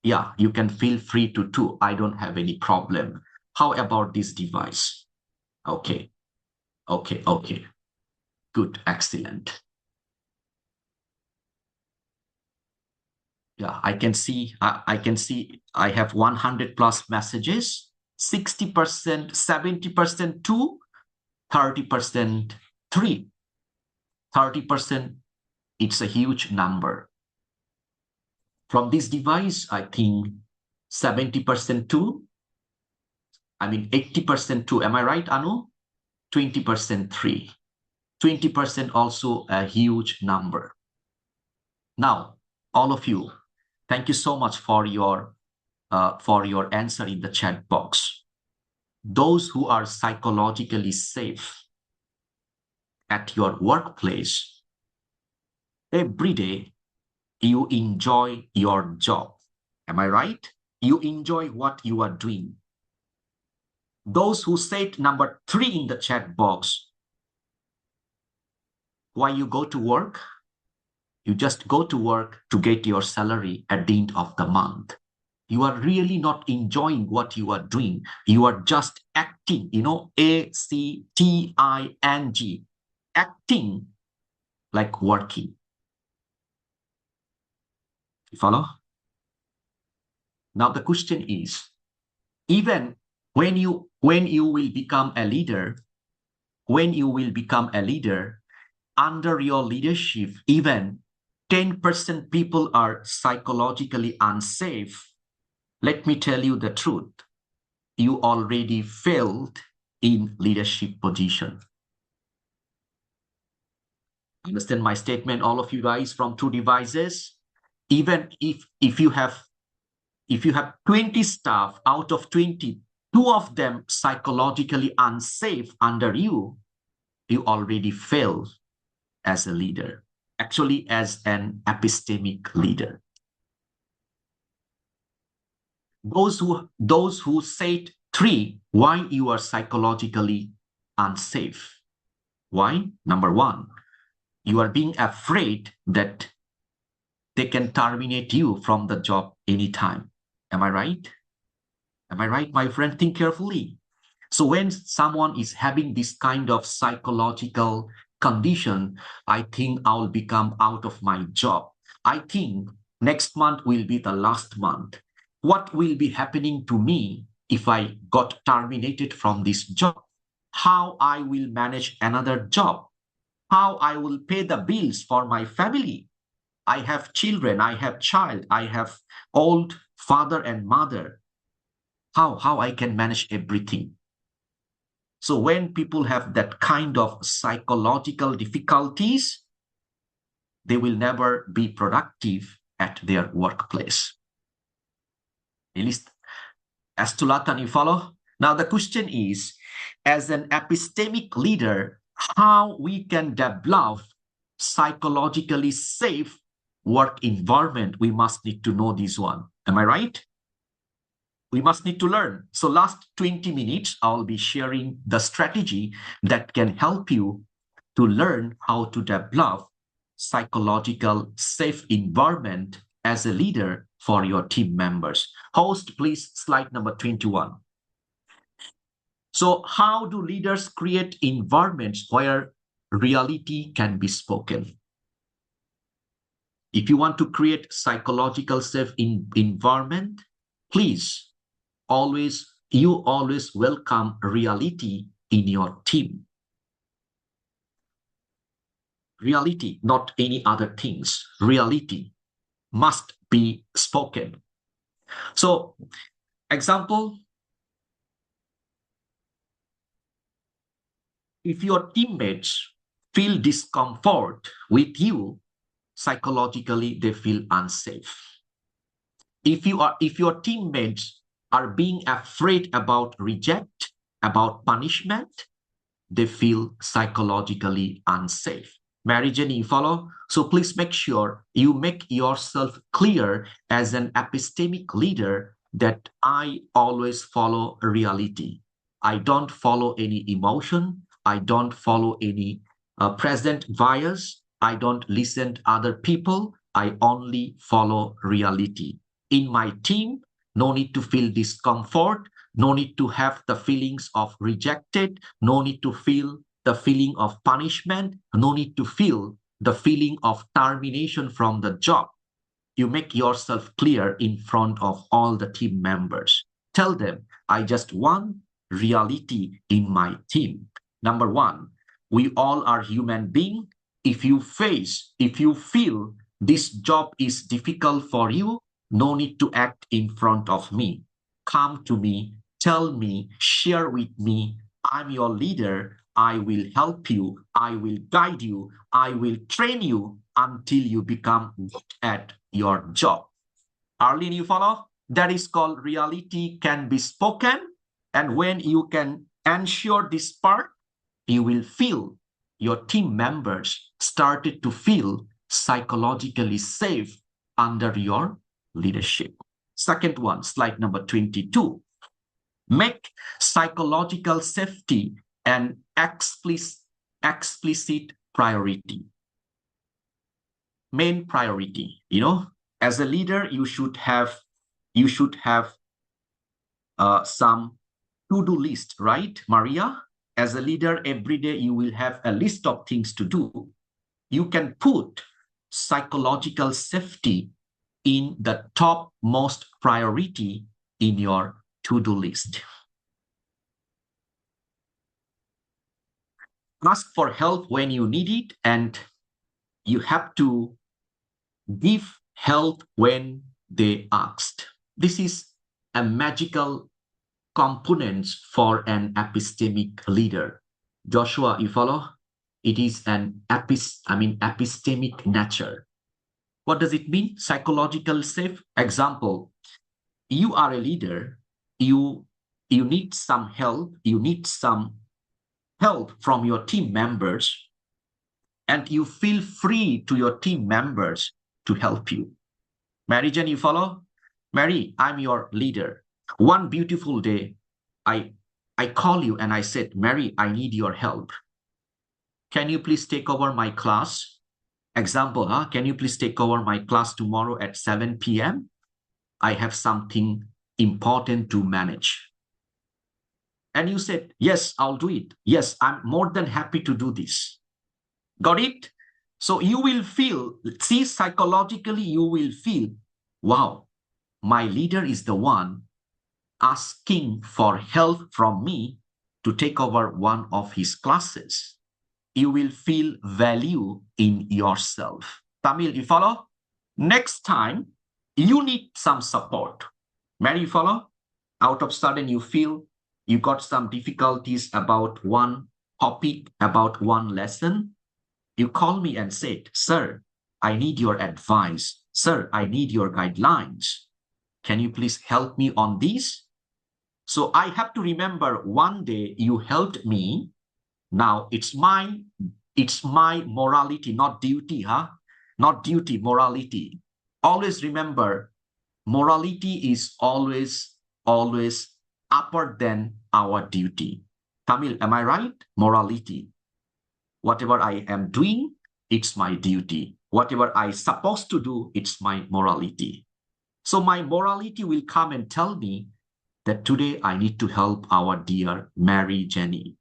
yeah, you can feel free to 2. I don't have any problem. How about this device? Okay. Good, excellent. Yeah, I can see I have 100 plus messages, 60%, 70% 2, 30% 3. 30%, it's a huge number. From this device, I think 70% 2, 80% 2. Am I right, Anu? 20% 3. 20% also a huge number. Now, all of you, thank you so much for your answer in the chat box. Those who are psychologically safe at your workplace, every day you enjoy your job. Am I right? You enjoy what you are doing. Those who said number 3 in the chat box, why you go to work? You just go to work to get your salary at the end of the month. You are really not enjoying what you are doing. You are just acting, acting, acting like working. You follow? Now the question is, even when you will become a leader, under your leadership, even 10% people are psychologically unsafe. Let me tell you the truth. You already failed in leadership position. Understand my statement, all of you guys from 2 devices? Even if you have 20 staff, out of 20, 2 of them psychologically unsafe under you, you already failed as a leader, actually as an epistemic leader. Those who said 3, why you are psychologically unsafe? Why? Number 1, you are being afraid that they can terminate you from the job anytime. Am I right? Am I right, my friend? Think carefully. So when someone is having this kind of psychological condition, I think I'll become out of my job. I think next month will be the last month. What will be happening to me if I got terminated from this job? How I will manage another job? How I will pay the bills for my family? I have children, I have child, I have old father and mother. How I can manage everything? So when people have that kind of psychological difficulties, they will never be productive at their workplace. At least Astulatan, you follow? Now the question is, as an epistemic leader, how we can develop psychologically safe work environment, we must need to know this one. Am I right? We must need to learn. So last 20 minutes, I'll be sharing the strategy that can help you to learn how to develop psychological safe environment as a leader for your team members. Host, please, slide number 21. So how do leaders create environments where reality can be spoken? If you want to create psychological safe environment, please you always welcome reality in your team. Reality, not any other things. Reality must be spoken. So, example, if your teammates feel discomfort with you, psychologically they feel unsafe. If your teammates are being afraid about reject, about punishment, they feel psychologically unsafe. Mary Jenny, you follow? So please make sure you make yourself clear as an epistemic leader that I always follow reality. I don't follow any emotion. I don't follow any present bias. I don't listen to other people. I only follow reality. In my team, no need to feel discomfort. No need to have the feelings of rejected. No need to feel the feeling of punishment. No need to feel the feeling of termination from the job. You make yourself clear in front of all the team members. Tell them, I just want reality in my team. Number one, we all are human beings. If you feel this job is difficult for you, no need to act in front of me. Come to me, tell me, share with me. I'm your leader. I will help you. I will guide you. I will train you until you become good at your job. Arlene, you follow? That is called reality can be spoken. And when you can ensure this part, you will feel your team members started to feel psychologically safe under your leadership. Second one, slide number 22. Make psychological safety an explicit priority. Main priority, as a leader, you should have some to-do list, right, Maria? As a leader, every day you will have a list of things to do. You can put psychological safety in the topmost priority in your to-do list. Ask for help when you need it, and you have to give help when they asked. This is a magical component for an epistemic leader. Joshua, you follow? It is an epistemic nature. What does it mean? Psychological safe. Example, you are a leader, you need some help, from your team members, and you feel free to your team members to help you. Mary Jane, you follow? Mary, I'm your leader. One beautiful day, I call you and I said, Mary, I need your help. Can you please take over my class? Example, can you please take over my class tomorrow at 7 p.m.? I have something important to manage. and you said, yes, I'll do it. Yes, I'm more than happy to do this. Got it? So you will feel, see, psychologically, you will feel, wow, my leader is the one asking for help from me to take over one of his classes. You will feel value in yourself. Tamil, you follow? Next time, you need some support. Mary, you follow? Out of sudden, you feel you got some difficulties about one topic, about one lesson. You call me and said, sir, I need your advice. Sir, I need your guidelines. Can you please help me on this? So I have to remember one day you helped me. Now it's my morality, not duty, huh? Not duty, morality. Always remember, morality is always upper than our duty. Tamil, am I right? Morality. Whatever I am doing, it's my duty. Whatever I supposed to do, it's my morality. So my morality will come and tell me that today I need to help our dear Mary Jenny.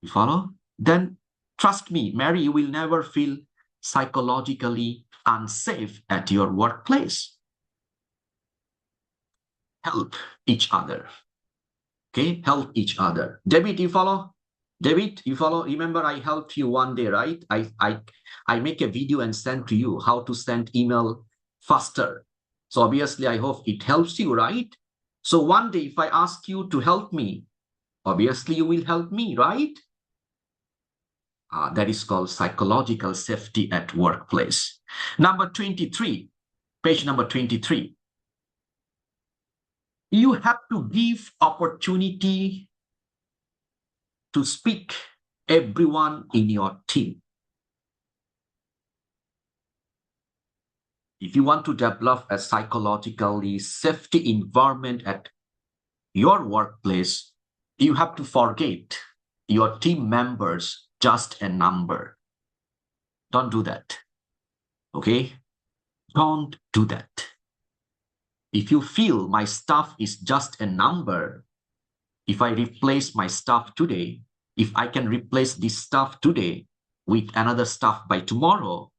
You follow? Then trust me, Mary, you will never feel psychologically unsafe at your workplace. Help each other. Okay? Help each other. David, you follow? David, you follow? Remember, I helped you one day, right? I make a video and send to you how to send email faster. So obviously, I hope it helps you, right? So one day, if I ask you to help me, obviously you will help me, right? That is called psychological safety at workplace. Number 23, page number 23. You have to give opportunity to speak everyone in your team. If you want to develop a psychologically safety environment at your workplace, you have to forget your team members just a number. Don't do that. Okay? Don't do that. If you feel my staff is just a number, if I replace my staff today, if I can replace this staff today with another staff by tomorrow,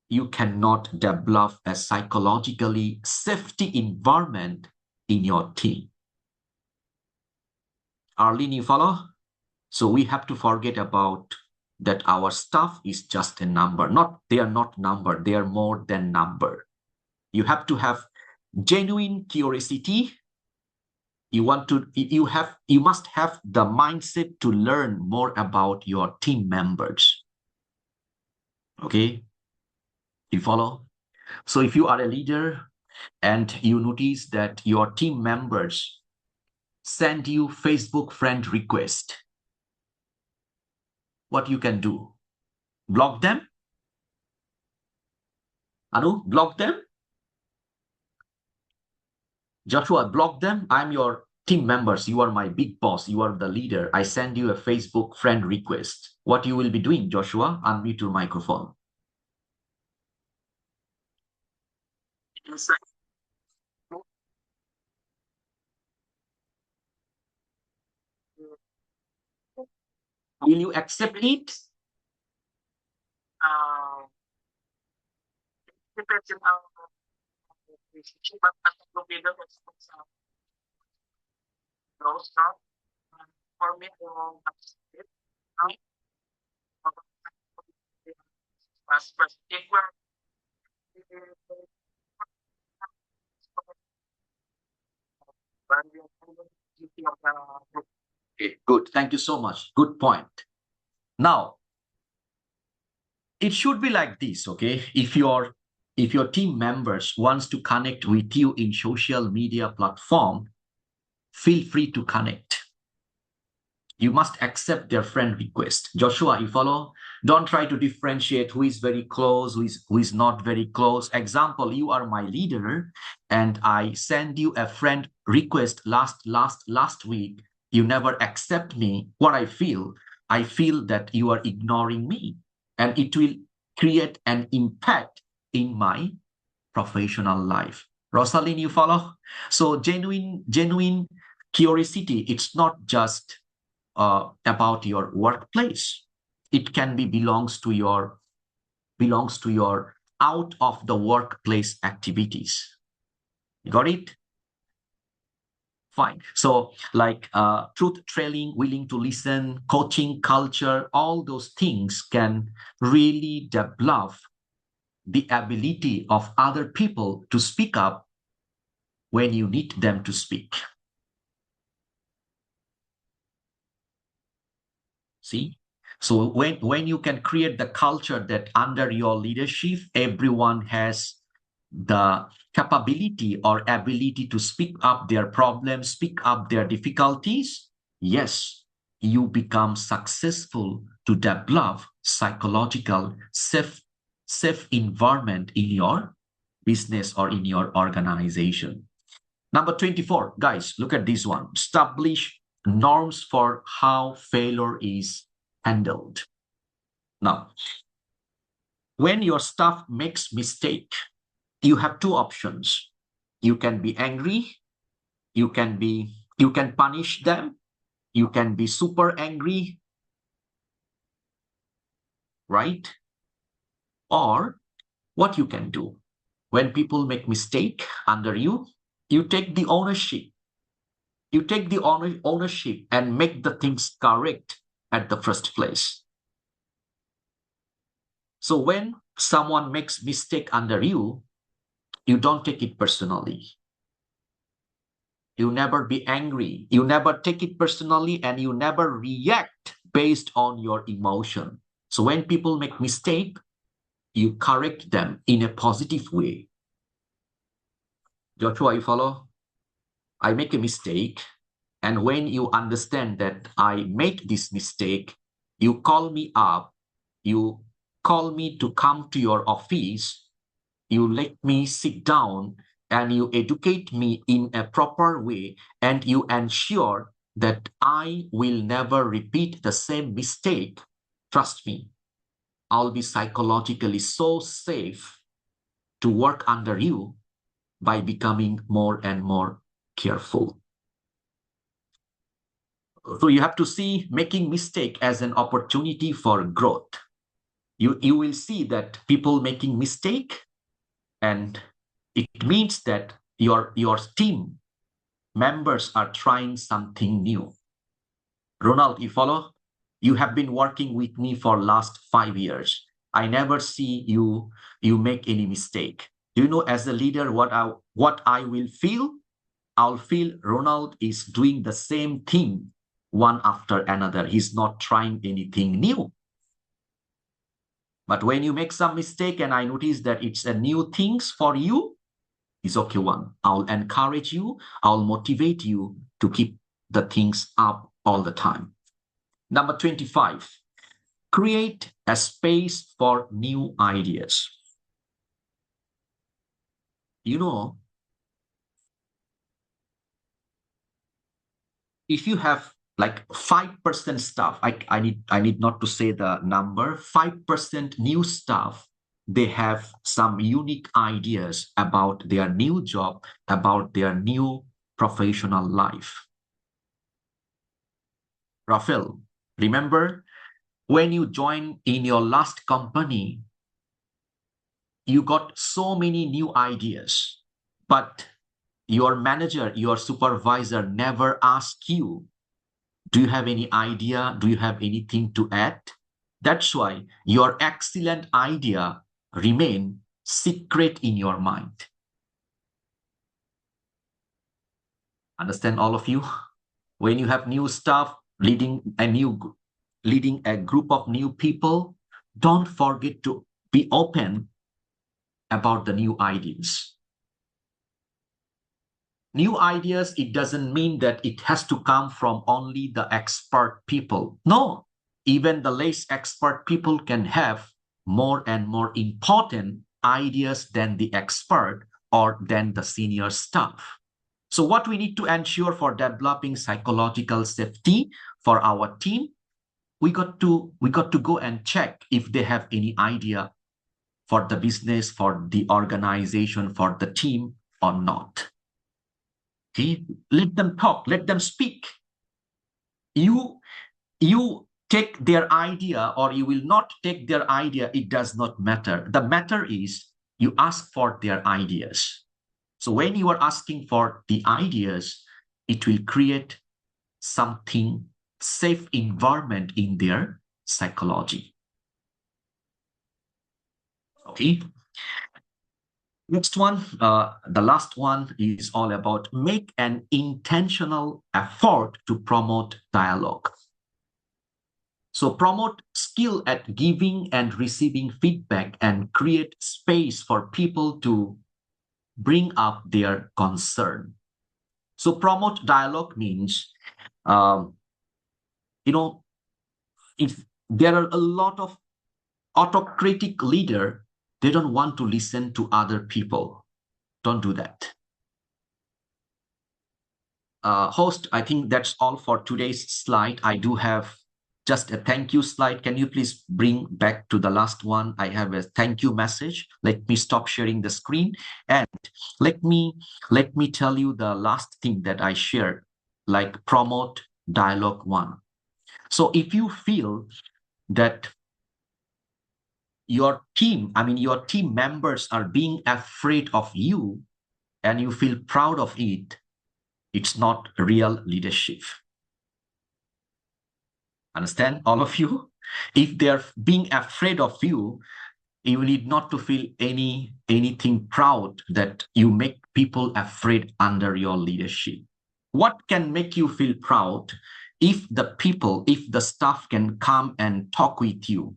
you cannot develop a psychologically safety environment in your team. Arlene, you follow? So we have to forget about that our staff is just a number. They are not number, they are more than number. You have to have genuine curiosity. You must have the mindset to learn more about your team members. Okay? You follow? So if you are a leader and you notice that your team members send you Facebook friend request, what you can do? Block them? Anu, block them? Joshua, block them? I'm your team members. You are my big boss. You are the leader. I send you a Facebook friend request. What you will be doing, Joshua? Unmute your microphone. Will you accept it? Okay, good. Thank you so much. Good point. Now, it should be like this, okay? If your team members wants to connect with you in social media platform, feel free to connect. You must accept their friend request. Joshua, you follow? Don't try to differentiate who is very close, who is not very close. Example, you are my leader and I send you a friend request last week. You never accept me. What I feel that you are ignoring me, and it will create an impact in my professional life. Rosalind, you follow? So genuine Curiosity, it's not just about your workplace. It can be belongs to your out of the workplace activities. You got it? Fine. So like truth telling, willing to listen, coaching culture, all those things can really develop the ability of other people to speak up when you need them to speak. See? So when you can create the culture that under your leadership, everyone has the capability or ability to speak up their problems, speak up their difficulties, yes, you become successful to develop psychological safe environment in your business or in your organization. Number 24, guys, look at this one. Establish norms for how failure is handled. Now, when your staff makes mistake, you have two options. You can be angry, you can punish them, you can be super angry, right? Or what you can do, when people make mistake under you, you take the ownership. You take the ownership and make the things correct at the first place. So when someone makes mistake under you, you don't take it personally. You never be angry. You never take it personally, and you never react based on your emotion. So when people make mistake, you correct them in a positive way. Joshua, you follow? I make a mistake, and when you understand that I made this mistake, you call me up, you call me to come to your office, you let me sit down, and you educate me in a proper way, and you ensure that I will never repeat the same mistake. Trust me, I'll be psychologically so safe to work under you by becoming more and more careful. So you have to see making mistake as an opportunity for growth. You will see that people making mistake, and it means that your team members are trying something new. Ronald, you follow? You have been working with me for last 5 years. I never see you make any mistake. Do you know, as a leader, what I will feel? I'll feel Ronald is doing the same thing one after another. He's not trying anything new. But when you make some mistake and I notice that it's a new things for you, it's okay one. I'll encourage you, I'll motivate you to keep the things up all the time. Number 25, create a space for new ideas. You know, if you have like 5% staff, I need not to say the number, 5% new staff, they have some unique ideas about their new job, about their new professional life. Rafael, remember when you joined in your last company, you got so many new ideas, but your manager, your supervisor never asked you, do you have any idea? Do you have anything to add? That's why your excellent idea remain secret in your mind. Understand, all of you? When you have new staff leading a group of new people, don't forget to be open about the new ideas. New ideas, it doesn't mean that it has to come from only the expert people. No, even the less expert people can have more and more important ideas than the expert or than the senior staff. So what we need to ensure for developing psychological safety for our team, we got to go and check if they have any idea for the business, for the organization, for the team or not. Okay, let them talk, let them speak. You take their idea or you will not take their idea, it does not matter. The matter is you ask for their ideas. So when you are asking for the ideas, it will create something safe environment in their psychology. Okay. Next one, the last one is all about make an intentional effort to promote dialogue. So promote skill at giving and receiving feedback and create space for people to bring up their concern. So promote dialogue means, um, if there are a lot of autocratic leader, they don't want to listen to other people. Don't do that. Host, I think that's all for today's slide. I do have just a thank you slide. Can you please bring back to the last one? I have a thank you message. Let me stop sharing the screen and let me tell you the last thing that I shared, like promote dialogue one. So if you feel that your team members are being afraid of you and you feel proud of it, it's not real leadership. Understand, all of you? If they're being afraid of you, you need not to feel anything proud that you make people afraid under your leadership. What can make you feel proud? If the staff can come and talk with you,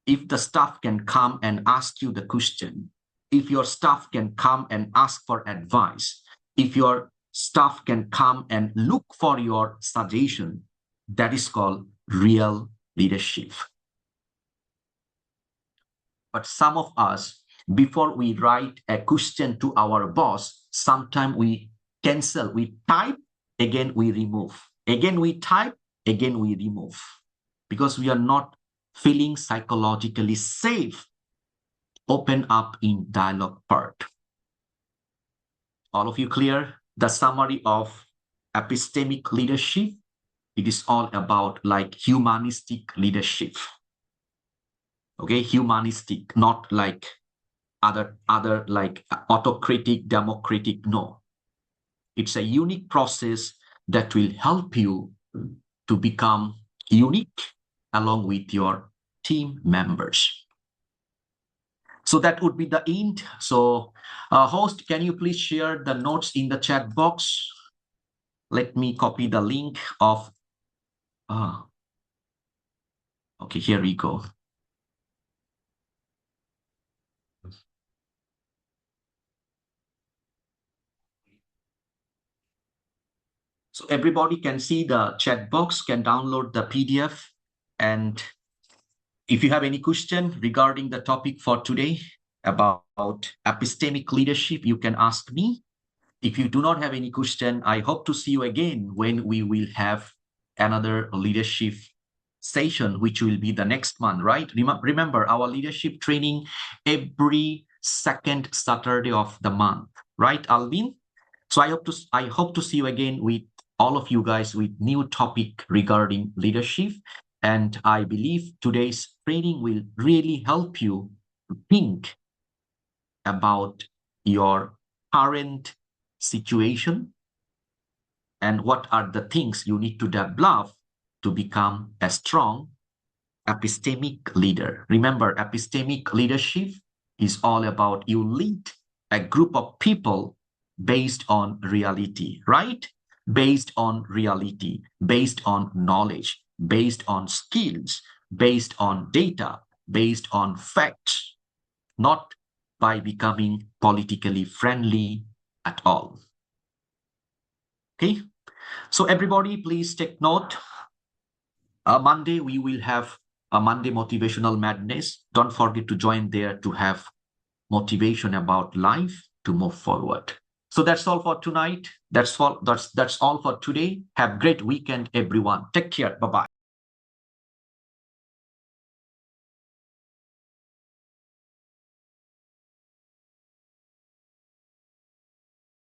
if the staff can come and ask you the question, if your staff can come and ask for advice, if your staff can come and look for your suggestion, that is called real leadership. But some of us, before we write a question to our boss, sometimes we cancel, we type, again we remove. Again we type, again we remove. Because we are not feeling psychologically safe, open up in dialogue part. All of you clear? The summary of epistemic leadership, it is all about like humanistic leadership. Okay, humanistic, not like other like autocratic, democratic. No, it's a unique process that will help you to become unique along with your team members. So that would be the end. So host, can you please share the notes in the chat box? Let me copy the link of, okay, here we go. So everybody can see the chat box, can download the PDF. And if you have any question regarding the topic for today about epistemic leadership, you can ask me. If you do not have any question, I hope to see you again when we will have another leadership session, which will be the next month, right? Remember our leadership training every second Saturday of the month, right, Alvin? So I hope to see you again with all of you guys with new topic regarding leadership. And I believe today's training will really help you think about your current situation and what are the things you need to develop to become a strong epistemic leader. Remember, epistemic leadership is all about you lead a group of people based on reality, right? Based on reality, based on knowledge, based on skills, based on data, based on facts, not by becoming politically friendly at all. Okay, so everybody please take note. Monday we will have a Monday Motivational Madness. Don't forget to join there to have motivation about life to move forward. So that's all for tonight. That's all for today. Have a great weekend, everyone. Take care. Bye-bye.